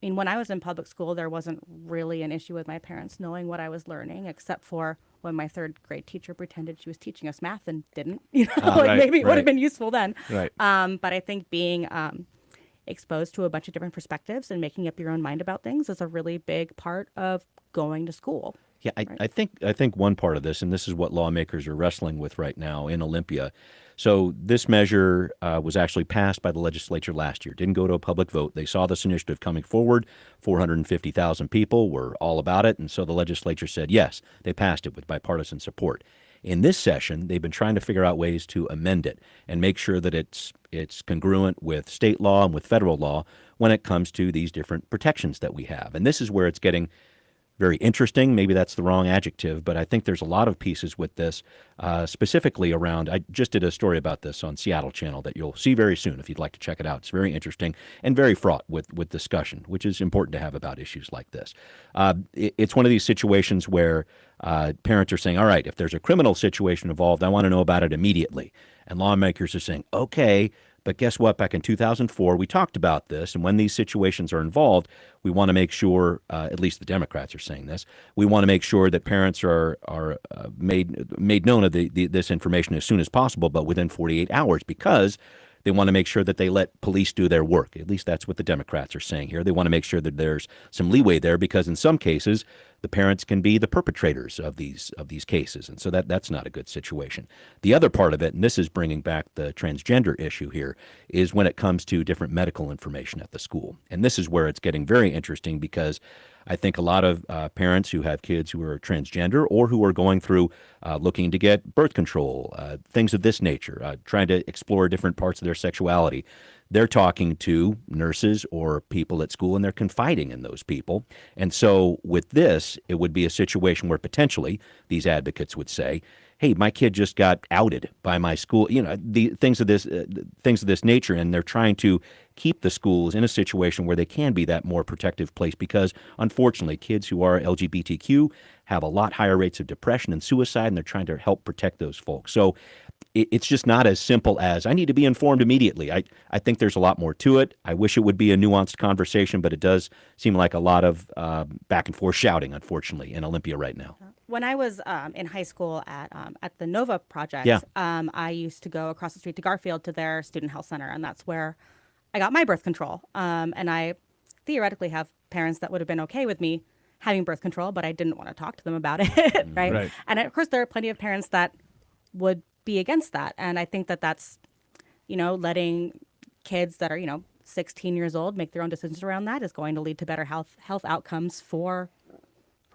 when I was in public school, there wasn't really an issue with my parents knowing what I was learning, except for when my third grade teacher pretended she was teaching us math and didn't. Maybe it would have been useful then. Right. But I think being exposed to a bunch of different perspectives and making up your own mind about things is a really big part of going to school. Yeah, I think one part of this, and this is what lawmakers are wrestling with right now in Olympia. So this measure was actually passed by the legislature last year. Didn't go to a public vote. They saw this initiative coming forward. 450,000 people were all about it, and so the legislature said yes. They passed it with bipartisan support. In this session, they've been trying to figure out ways to amend it and make sure that it's congruent with state law and with federal law when it comes to these different protections that we have. And this is where it's getting very interesting. Maybe that's the wrong adjective, but I think there's a lot of pieces with this, specifically around, I just did a story about this on Seattle Channel that you'll see very soon if you'd like to check it out. It's very interesting and very fraught with discussion, which is important to have about issues like this. It's one of these situations where parents are saying, all right, if there's a criminal situation involved, I want to know about it immediately. And lawmakers are saying, okay, but guess what? Back in 2004, we talked about this. And when these situations are involved, we want to make sure, at least the Democrats are saying this, we want to make sure that parents are made known of this information as soon as possible, but within 48 hours, because they want to make sure that they let police do their work. At least that's what the Democrats are saying here. They want to make sure that there's some leeway there, because in some cases, the parents can be the perpetrators of these cases. And so that's not a good situation. The other part of it, and this is bringing back the transgender issue here, is when it comes to different medical information at the school. And this is where it's getting very interesting, because I think a lot of parents who have kids who are transgender or who are going through looking to get birth control, things of this nature, trying to explore different parts of their sexuality, they're talking to nurses or people at school, and they're confiding in those people. And so with this, it would be a situation where potentially these advocates would say, hey, my kid just got outed by my school, the things of this nature, and they're trying to keep the schools in a situation where they can be that more protective place, because unfortunately kids who are LGBTQ have a lot higher rates of depression and suicide, and they're trying to help protect those folks. So it's just not as simple as I need to be informed immediately. I think there's a lot more to it. I wish it would be a nuanced conversation, but it does seem like a lot of back and forth shouting, unfortunately, in Olympia right now. When I was in high school at the NOVA project, I used to go across the street to Garfield to their student health center, and that's where I got my birth control. And I theoretically have parents that would have been okay with me having birth control, but I didn't want to talk to them about it, right? And of course, there are plenty of parents that would be against that. And I think that that's, letting kids that are, 16 years old make their own decisions around that is going to lead to better health outcomes for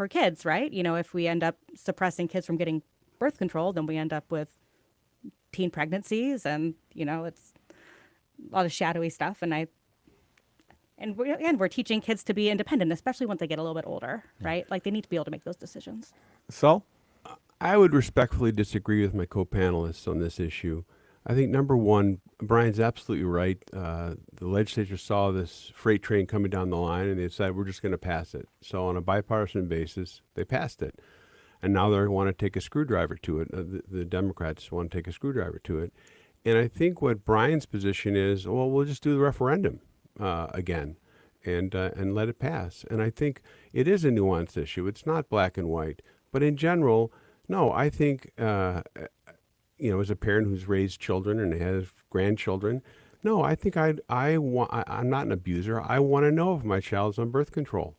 kids, right? If we end up suppressing kids from getting birth control, then we end up with teen pregnancies and, it's a lot of shadowy stuff. And I we're teaching kids to be independent, especially once they get a little bit older, right? Like they need to be able to make those decisions. Saul? I would respectfully disagree with my co-panelists on this issue. I think number one, Brian's absolutely right. The legislature saw this freight train coming down the line and they decided we're just going to pass it. So on a bipartisan basis, they passed it. And now they want to take a screwdriver to it. The Democrats want to take a screwdriver to it. And I think what Brian's position is, well, we'll just do the referendum again and let it pass. And I think it is a nuanced issue. It's not black and white. But in general, no, I think, as a parent who's raised children and has grandchildren, no, I think I'm not an abuser. I want to know if my child's on birth control.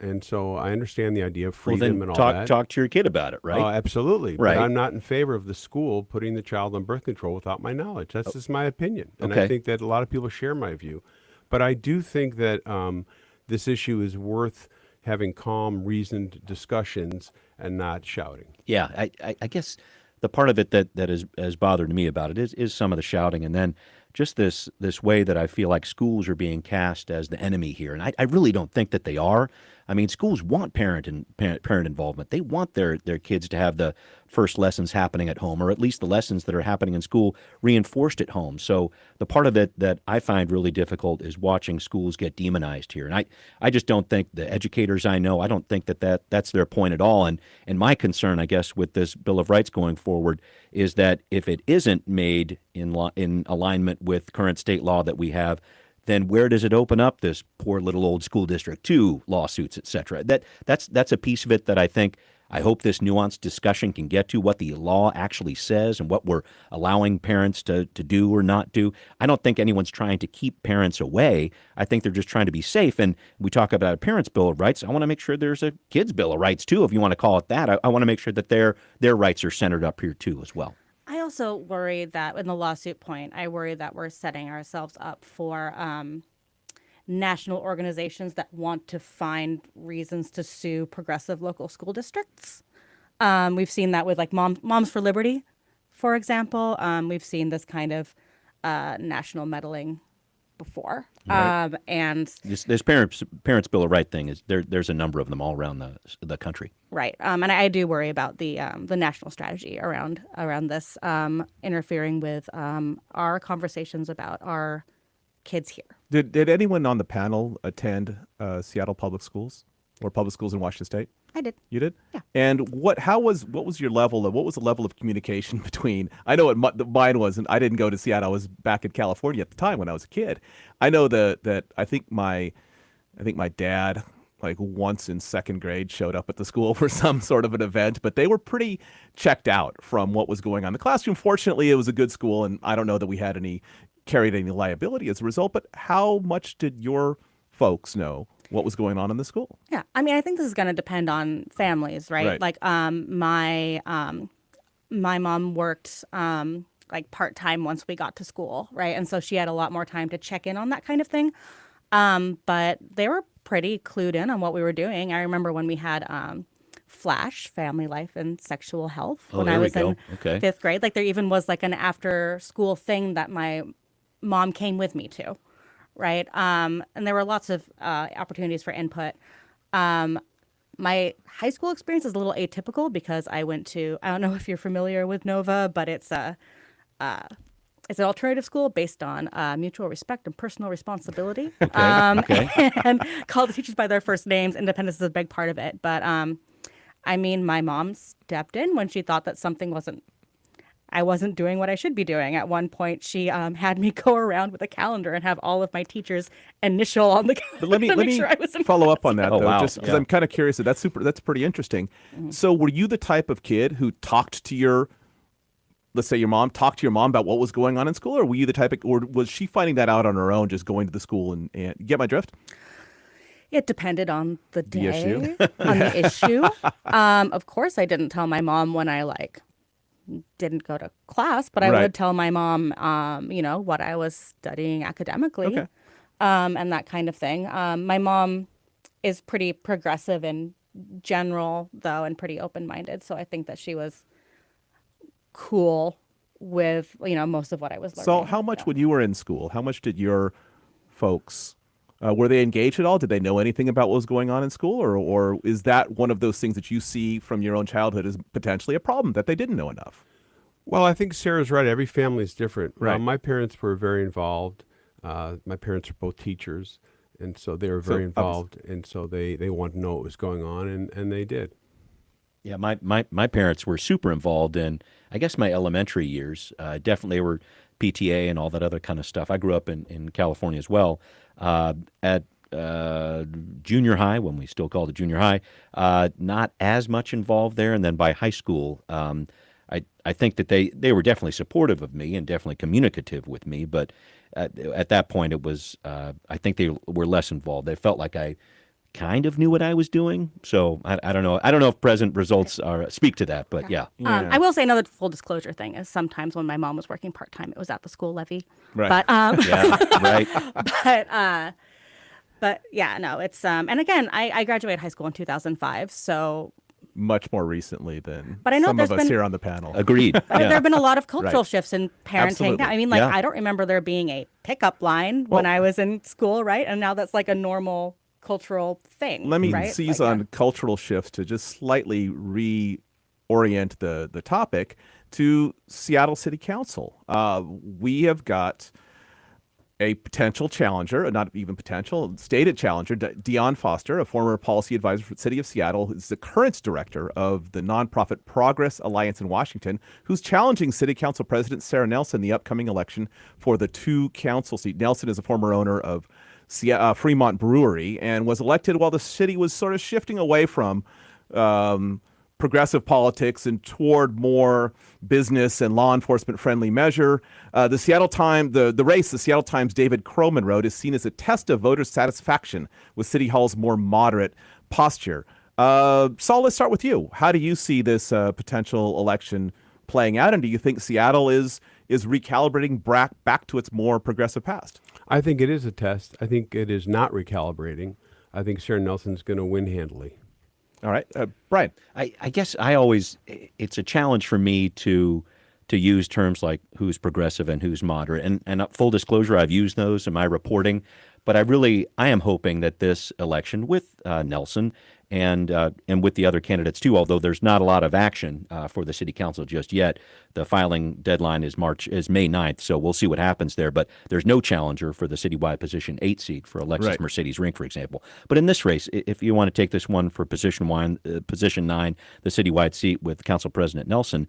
And so I understand the idea of freedom and all that. Talk to your kid about it, right? Oh, absolutely. Right. But I'm not in favor of the school putting the child on birth control without my knowledge. That's just my opinion. And I think that a lot of people share my view. But I do think that this issue is worth having calm, reasoned discussions and not shouting. Yeah, I guess the part of it that has bothered me about it is some of the shouting, and then just this way that I feel like schools are being cast as the enemy here. And I really don't think that they are. I mean, schools want parent involvement. They want their kids to have the first lessons happening at home, or at least the lessons that are happening in school reinforced at home. So the part of it that I find really difficult is watching schools get demonized here. And I just don't think the educators I know, I don't think that's their point at all. And my concern, I guess, with this Bill of Rights going forward is that if it isn't made in alignment with current state law that we have, then where does it open up this poor little old school district to lawsuits, et cetera? That's a piece of it that I hope this nuanced discussion can get to, what the law actually says and what we're allowing parents to do or not do. I don't think anyone's trying to keep parents away. I think they're just trying to be safe. And we talk about a parent's Bill of Rights. I want to make sure there's a kid's Bill of Rights, too, if you want to call it that. I want to make sure that their rights are centered up here, too, as well. I also worry that in the lawsuit point, I worry that we're setting ourselves up for national organizations that want to find reasons to sue progressive local school districts. We've seen that with like Moms for Liberty, for example. We've seen this kind of national meddling before. Right. And this parents Bill of Rights thing is there's a number of them all around the country. Right. And I do worry about the national strategy around this interfering with our conversations about our kids here. Did anyone on the panel attend Seattle Public Schools or public schools in Washington State? I did. You did? Yeah. And what was the level of communication between? I know what mine was, and I didn't go to Seattle. I was back in California at the time when I was a kid. I know that I think my dad, like once in second grade, showed up at the school for some sort of an event, but they were pretty checked out from what was going on in the classroom. Fortunately, it was a good school, and I don't know that we had carried any liability as a result. But how much did your folks know what was going on in the school? Yeah, I mean, I think this is going to depend on families, right? Like, my mom worked like part-time once we got to school, right? And so she had a lot more time to check in on that kind of thing. But they were pretty clued in on what we were doing. I remember when we had Flash, Family Life and Sexual Health, when I was in fifth grade. Like, there even was like an after-school thing that my mom came with me to. Right. And there were lots of opportunities for input. My high school experience is a little atypical because I went to, I don't know if you're familiar with Nova, but it's an alternative school based on mutual respect and personal responsibility. And call the teachers by their first names. Independence is a big part of it. But I mean, my mom stepped in when she thought that I wasn't doing what I should be doing. At one point, she had me go around with a calendar and have all of my teachers initial on the calendar. But let me follow up on that, though, just because I'm kind of curious. That's pretty interesting. Mm-hmm. So were you the type of kid who talked to let's say your mom talked to your mom about what was going on in school, or were you the type or was she finding that out on her own, just going to the school and you get my drift? It depended on the day, issue. on the issue. Of course, I didn't tell my mom when I didn't go to class, but I would tell my mom, what I was studying academically, and that kind of thing. My mom is pretty progressive in general, though, and pretty open-minded. So I think that she was cool with, most of what I was learning. So how much when you were in school, how much did your folks Were they engaged at all? Did they know anything about what was going on in school? Or is that one of those things that you see from your own childhood as potentially a problem, that they didn't know enough? Well, I think Sarah's right. Every family is different. Right. My parents were very involved. My parents are both teachers, and so they were very involved, and so they wanted to know what was going on, and they did. Yeah, my parents were super involved in, I guess, my elementary years. Definitely were PTA and all that other kind of stuff. I grew up in California as well. At junior high, when we still called it junior high, not as much involved there. And then by high school, I think that they were definitely supportive of me and definitely communicative with me. But at that point, it was I think they were less involved. They felt like I kind of knew what I was doing. So I don't know. I don't know if present results speak to that, but yeah. I will say another full disclosure thing is sometimes when my mom was working part-time, it was at the school levy. Right. But, yeah, right. But yeah, no, it's, and again, I graduated high school in 2005, so. Much more recently than but I know some of us been, here on the panel. Agreed. But there have been a lot of cultural shifts in parenting. Absolutely. I mean, I don't remember there being a pickup line when I was in school, right? And now that's like a normal cultural thing. Let me right? seize on cultural shifts to just slightly reorient the topic to Seattle City Council. We have got a potential challenger, not even potential, stated challenger, Dion Foster, a former policy advisor for the city of Seattle, who's the current director of the nonprofit Progress Alliance in Washington, who's challenging City Council President Sarah Nelson in the upcoming election for the 2 council seat. Nelson is a former owner of Fremont Brewery and was elected while the city was sort of shifting away from progressive politics and toward more business and law enforcement friendly measure. The Seattle Times, the race, the Seattle Times' David Croman wrote, is seen as a test of voter satisfaction with City Hall's more moderate posture. Saul, let's start with you. How do you see this potential election playing out, and do you think Seattle is recalibrating back to its more progressive past? I think it is a test. I think it is not recalibrating. I think Sarah Nelson's going to win handily. All right. Brian. I guess it's a challenge for me to use terms like who's progressive and who's moderate. And full disclosure, I've used those in my reporting. But I am hoping that this election with Nelson and with the other candidates too, although there's not a lot of action for the city council just yet. The filing deadline is May 9th, so we'll see what happens there. But there's no challenger for the citywide position 8 seat for Alexis Mercedes Rink, for example. But in this race, if you want to take this one for position 9, the citywide seat with Council President Nelson,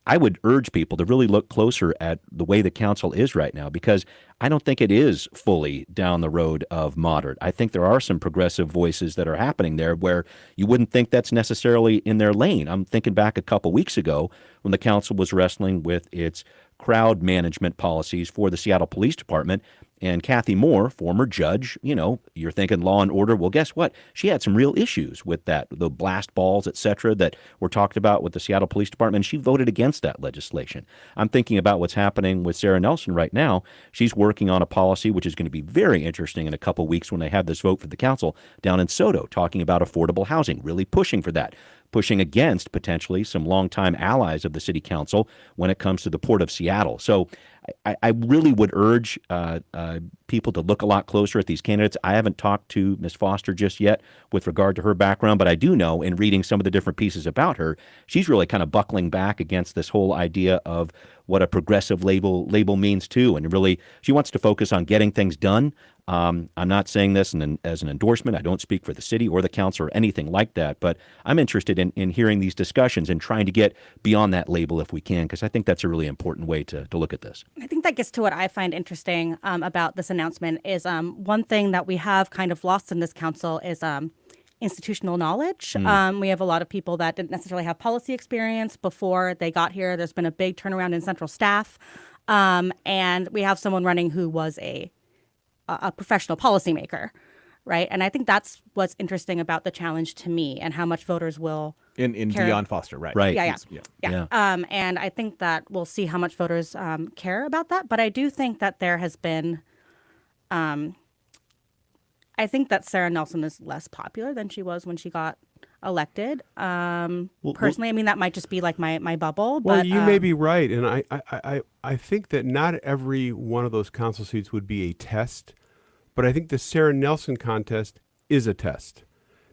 I would urge people to really look closer at the way the council is right now, because I don't think it is fully down the road of moderate. I think there are some progressive voices that are happening there where you wouldn't think that's necessarily in their lane. I'm thinking back a couple weeks ago when the council was wrestling with its crowd management policies for the Seattle Police Department. And Kathy Moore, former judge, you're thinking law and order. Well, guess what? She had some real issues with that, the blast balls, et cetera, that were talked about with the Seattle Police Department. She voted against that legislation. I'm thinking about what's happening with Sarah Nelson right now. She's working on a policy which is going to be very interesting in a couple weeks when they have this vote for the council down in Soto, talking about affordable housing, really pushing for that, pushing against potentially some longtime allies of the city council when it comes to the Port of Seattle. So I really would urge people to look a lot closer at these candidates. I haven't talked to Ms. Foster just yet with regard to her background, but I do know in reading some of the different pieces about her, she's really kind of buckling back against this whole idea of what a progressive label means too. And really, she wants to focus on getting things done. I'm not saying this as an endorsement. I don't speak for the city or the council or anything like that, but I'm interested in hearing these discussions and trying to get beyond that label if we can, because I think that's a really important way to look at this. I think that gets to what I find interesting about this announcement is one thing that we have kind of lost in this council is institutional knowledge. We have a lot of people that didn't necessarily have policy experience before they got here. There's been a big turnaround in central staff. And we have someone running who was a professional policymaker, right? And I think that's what's interesting about the challenge to me and how much voters will in Dion Foster, right? Right. Yeah. And I think that we'll see how much voters care about that. But I do think that there has been, I think that Sarah Nelson is less popular than she was when she got elected. Personally, I mean, that might just be like my bubble. Well, but, you may be right. And I think that not every one of those council seats would be a test But I think the Sarah Nelson contest is a test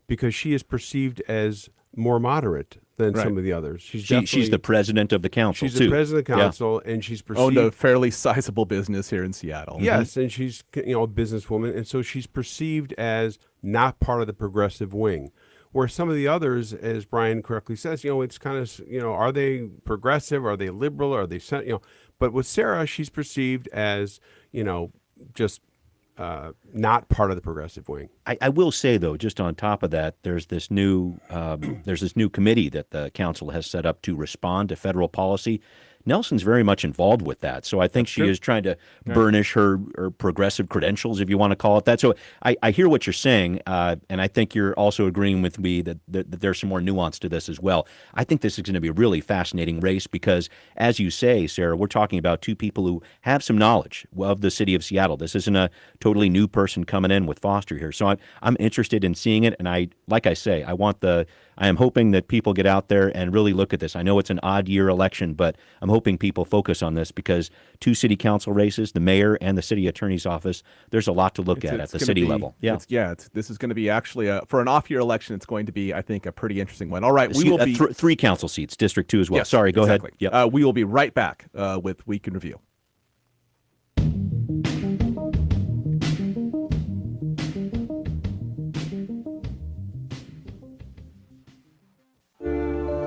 because she is perceived as more moderate than Right. some of the others. She's the president of the council, She's too. the president of the Yeah. council, and she's perceived... Owned a fairly sizable business here in Seattle. Yes, and she's a businesswoman, and so she's perceived as not part of the progressive wing. Where some of the others, as Brian correctly says, it's kind of, are they progressive? Are they liberal? Are they, But with Sarah, she's perceived as, just not part of the progressive wing. I will say, though, just on top of that, there's this new committee that the council has set up to respond to federal policy. Nelson's very much involved with that. So I think she is trying to burnish her progressive credentials, if you want to call it that. So I hear what you're saying, and I think you're also agreeing with me that there's some more nuance to this as well. I think this is going to be a really fascinating race because, as you say, Sarah, we're talking about two people who have some knowledge of the city of Seattle. This isn't a totally new person coming in with Foster here. So I'm interested in seeing it, and I am hoping that people get out there and really look at this. I know it's an odd year election, but I'm hoping people focus on this because two city council races, the mayor and the city attorney's office, there's a lot to look at the city level. This is going to be actually, for an off-year election, it's going to be, I think, a pretty interesting one. All right, we will be... three council seats, District 2 as well. Yes, Sorry, go exactly. ahead. Yep. We will be right back with Week in Review.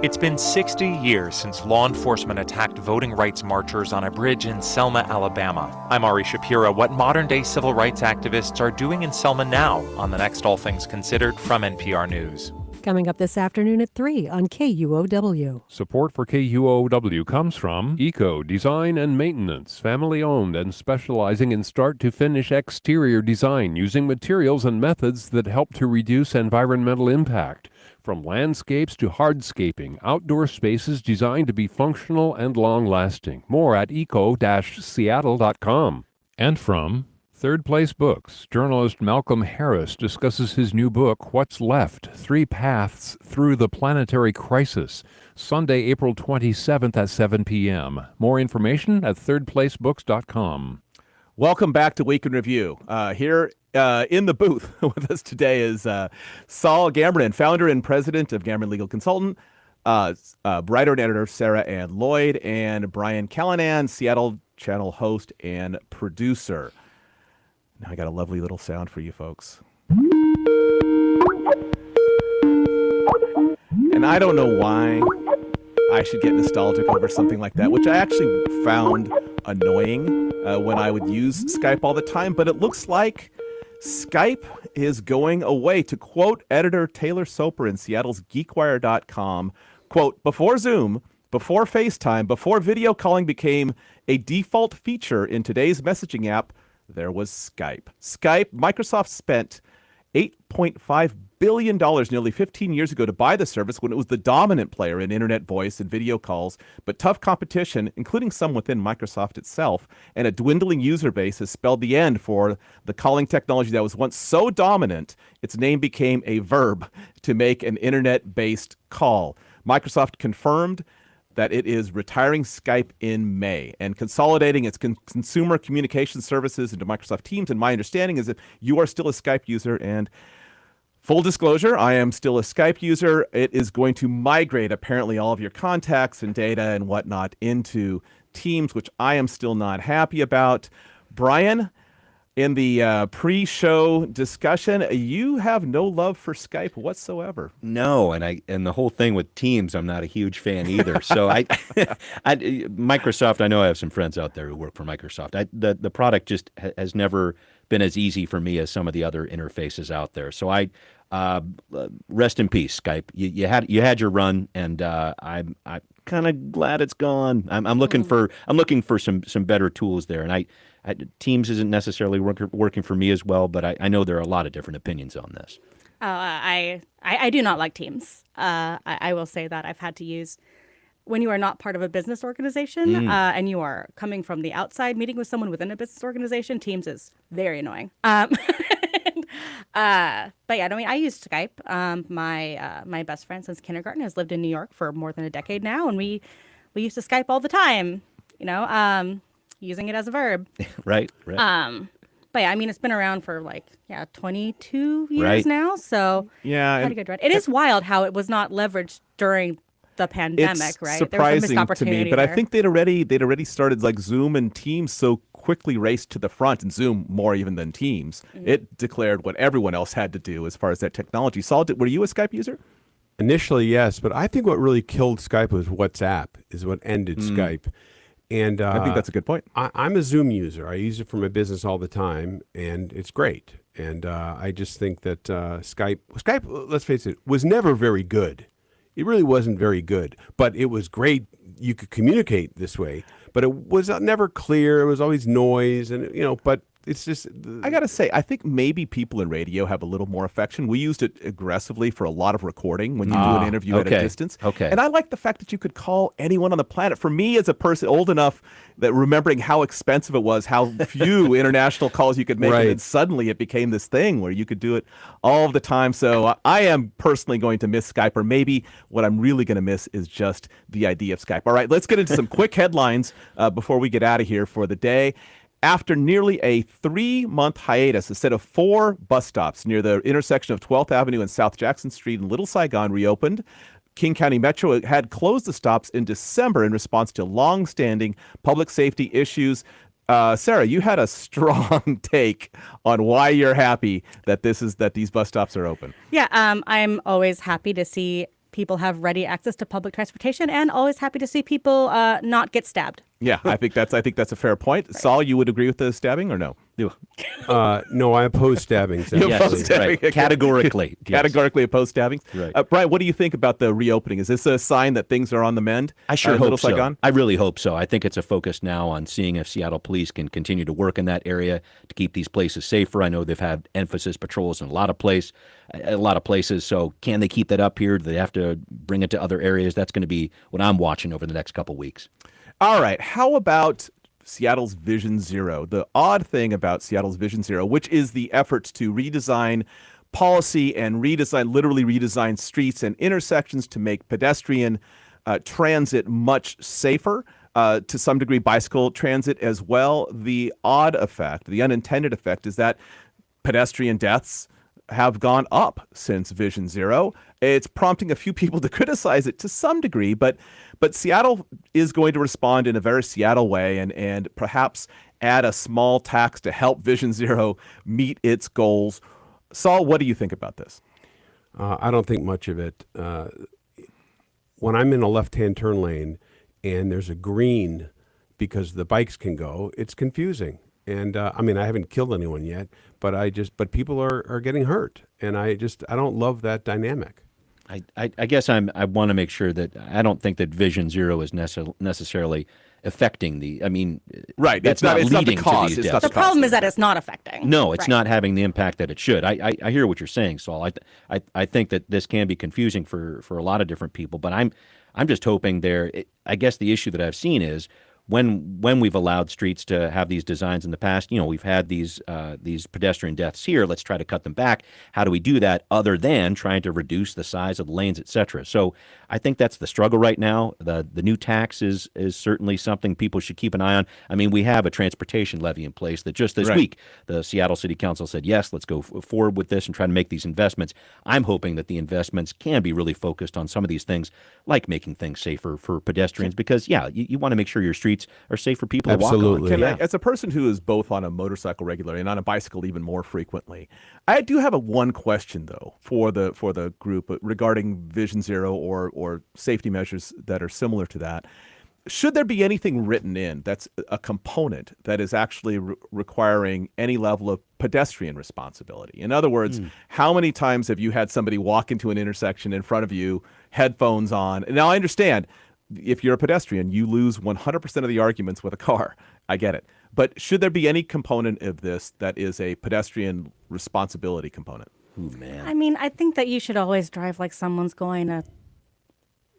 It's been 60 years since law enforcement attacked voting rights marchers on a bridge in Selma, Alabama. I'm Ari Shapiro. What modern-day civil rights activists are doing in Selma now on the next All Things Considered from NPR News. Coming up this afternoon at 3 on KUOW. Support for KUOW comes from ECO Design and Maintenance, family-owned and specializing in start-to-finish exterior design using materials and methods that help to reduce environmental impact. From landscapes to hardscaping, outdoor spaces designed to be functional and long-lasting. More at eco-seattle.com. And from Third Place Books, journalist Malcolm Harris discusses his new book, What's Left? 3 Paths Through the Planetary Crisis, Sunday, April 27th at 7 p.m. More information at thirdplacebooks.com. Welcome back to Week in Review. Here in the booth with us today is Saul Gamoran, founder and president of Gamoran Legal Consultant, writer and editor Sarah Anne Lloyd, and Brian Callanan, Seattle Channel host and producer. Now I got a lovely little sound for you folks. And I don't know why I should get nostalgic over something like that, which I actually found annoying when I would use Skype all the time, but it looks like Skype is going away. To quote editor Taylor Soper in Seattle's GeekWire.com, quote, before Zoom, before FaceTime, before video calling became a default feature in today's messaging app, there was Skype. Microsoft spent $8.5 billion nearly 15 years ago to buy the service when it was the dominant player in internet voice and video calls. But tough competition, including some within Microsoft itself, and a dwindling user base has spelled the end for the calling technology that was once so dominant, its name became a verb to make an internet-based call. Microsoft confirmed that it is retiring Skype in May and consolidating its consumer communication services into Microsoft Teams. And my understanding is that you are still a Skype user, and full disclosure, I am still a Skype user. It is going to migrate apparently all of your contacts and data and whatnot into Teams, which I am still not happy about. Brian, in the pre-show discussion, you have no love for Skype whatsoever. No, and the whole thing with Teams, I'm not a huge fan either. So Microsoft, I know I have some friends out there who work for Microsoft. The product just has never been as easy for me as some of the other interfaces out there. So rest in peace, Skype. You had your run, and I'm kind of glad it's gone. I'm looking for some better tools there, and Teams isn't necessarily working for me as well, but I know there are a lot of different opinions on this. I do not like Teams. I will say that I've had to use, when you are not part of a business organization and you are coming from the outside, meeting with someone within a business organization, Teams is very annoying. But yeah, I use Skype. My best friend since kindergarten has lived in New York for more than a decade now, and we used to Skype all the time, using it as a verb. Right. But yeah, I mean, it's been around for 22 years Right. now. So Yeah, had a and good run. It is wild how it was not leveraged during the pandemic, it's right? surprising there was a missed to opportunity me, but I there. think they'd already started like Zoom and Teams so quickly raced to the front, and Zoom more even than Teams. It declared what everyone else had to do as far as that technology. Saul, were you a Skype user? Initially, yes, but I think what really killed Skype was WhatsApp, is what ended Skype. And I think that's a good point. I'm a Zoom user. I use it for my business all the time, and it's great. And I just think that Skype, let's face it, was never very good. It really wasn't very good, but it was great. You could communicate this way, but it was never clear. It was always noise, and but it's just. I gotta say, I think maybe people in radio have a little more affection. We used it aggressively for a lot of recording when you do an interview at a distance. Okay. And I like the fact that you could call anyone on the planet. For me, as a person old enough that remembering how expensive it was, how few international calls you could make, and then suddenly it became this thing where you could do it all of the time. So I am personally going to miss Skype, or maybe what I'm really going to miss is just the idea of Skype. All right, let's get into some quick headlines before we get out of here for the day. After nearly a 3-month hiatus, a set of 4 bus stops near the intersection of 12th Avenue and South Jackson Street in Little Saigon reopened. King County Metro had closed the stops in December in response to long-standing public safety issues. Sarah, you had a strong take on why you're happy that these bus stops are open. Yeah, I'm always happy to see people have ready access to public transportation, and always happy to see people not get stabbed. Yeah, I think that's a fair point. Right. Saul, you would agree with the stabbing or no? No, I oppose stabbings. You oppose stabbing. Right. Categorically. Categorically oppose stabbings. Right. Brian, what do you think about the reopening? Is this a sign that things are on the mend? I sure hope so. Saigon? I really hope so. I think it's a focus now on seeing if Seattle police can continue to work in that area to keep these places safer. I know they've had emphasis patrols in a lot of places. So can they keep that up here? Do they have to bring it to other areas? That's going to be what I'm watching over the next couple weeks. All right. How about Seattle's Vision Zero? The odd thing about Seattle's Vision Zero, which is the efforts to redesign policy and literally redesign streets and intersections to make pedestrian transit much safer, to some degree bicycle transit as well. The odd effect, the unintended effect, is that pedestrian deaths have gone up since Vision Zero. It's prompting a few people to criticize it to some degree, but Seattle is going to respond in a very Seattle way and perhaps add a small tax to help Vision Zero meet its goals. Saul, what do you think about this? I don't think much of it. When I'm in a left-hand turn lane and there's a green because the bikes can go, it's confusing. And I haven't killed anyone yet, but people are getting hurt, and I don't love that dynamic. I guess I want to make sure that I don't think that Vision Zero is necessarily affecting right. That's it's not leading the cause. to these It's deaths. The problem is that it's not affecting. No, it's Right. not having the impact that it should. I hear what you're saying, Saul. I think that this can be confusing for a lot of different people, but I'm just hoping I guess the issue that I've seen is when we've allowed streets to have these designs in the past, we've had these pedestrian deaths here. Let's try to cut them back. How do we do that other than trying to reduce the size of the lanes, et cetera? So I think that's the struggle right now. The new tax is certainly something people should keep an eye on. We have a transportation levy in place that just this week, the Seattle City Council said, yes, let's go forward with this and try to make these investments. I'm hoping that the investments can be really focused on some of these things, like making things safer for pedestrians, because, you want to make sure your streets are safe for people to walk on. As a person who is both on a motorcycle regularly and on a bicycle even more frequently, I do have one question though for the group regarding Vision Zero or safety measures that are similar to that. Should there be anything written in that's a component that is actually requiring any level of pedestrian responsibility? In other words, how many times have you had somebody walk into an intersection in front of you, headphones on? Now, I understand if you're a pedestrian, you lose 100% of the arguments with a car. I get it. But should there be any component of this that is a pedestrian responsibility component? Ooh, man. I think that you should always drive like someone's going to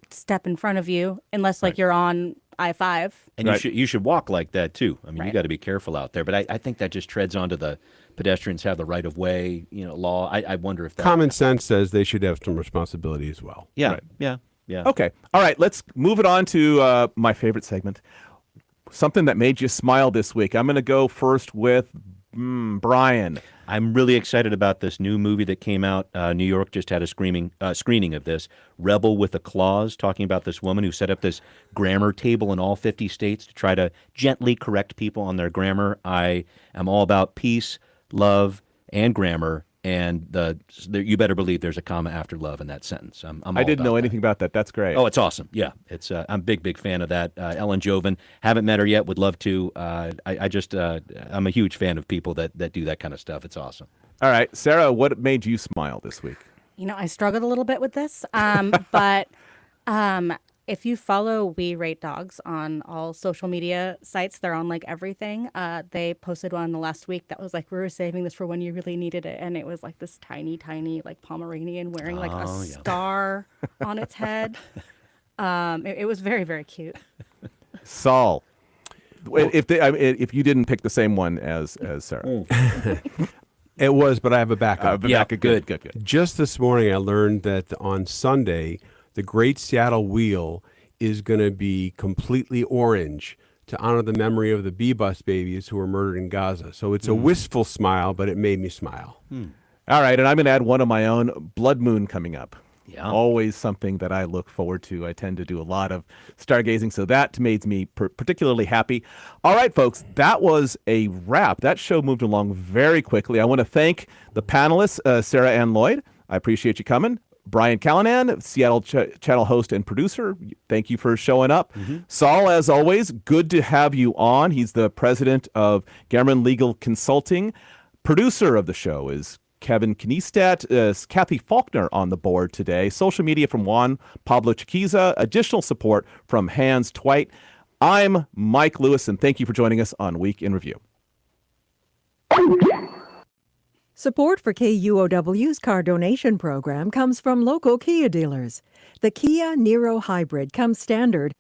step in front of you, unless you're on I-5. And you should walk like that too. You got to be careful out there. But I think that just treads onto the pedestrians have the right of way, law. I wonder if that common sense says they should have some responsibility as well. Yeah, right. Yeah. Okay. All right. Let's move it on to my favorite segment. Something that made you smile this week. I'm going to go first with Brian. I'm really excited about this new movie that came out. New York just had a screening of this, Rebel with a Clause, talking about this woman who set up this grammar table in all 50 states to try to gently correct people on their grammar. I am all about peace, love, and grammar, and you better believe there's a comma after love in that sentence. I didn't know anything about that. That's great. Oh, it's awesome. Yeah, I'm a big fan of that. Ellen Jovan, haven't met her yet, would love to. I'm a huge fan of people that do that kind of stuff. It's awesome. All right, Sarah, what made you smile this week? I struggled a little bit with this, but if you follow We Rate Dogs on all social media sites, they're on like everything. They posted one the last week that was like, we were saving this for when you really needed it. And it was like this tiny, like Pomeranian wearing like a star on its head. It was very, very cute. Saul, if you didn't pick the same one as Sarah. It was, but I have a backup. Good. Just this morning, I learned that on Sunday, the Great Seattle Wheel is going to be completely orange to honor the memory of the B-bus babies who were murdered in Gaza. So it's a wistful smile, but it made me smile. All right, and I'm going to add one of my own, Blood Moon coming up. Yeah. Always something that I look forward to. I tend to do a lot of stargazing, so that made me particularly happy. All right, folks, that was a wrap. That show moved along very quickly. I want to thank the panelists, Sarah Anne Lloyd. I appreciate you coming. Brian Callanan, Seattle Channel host and producer, thank you for showing up. Saul, as always, good to have you on. He's the president of Gamoran Legal Consulting. Producer of the show is Kevin Kniestat. Kathy Faulkner on the board today. Social media from Juan Pablo Chiquiza. Additional support from Hans Twite. I'm Mike Lewis, and thank you for joining us on Week in Review. Support for KUOW's car donation program comes from local Kia dealers. The Kia Niro Hybrid comes standard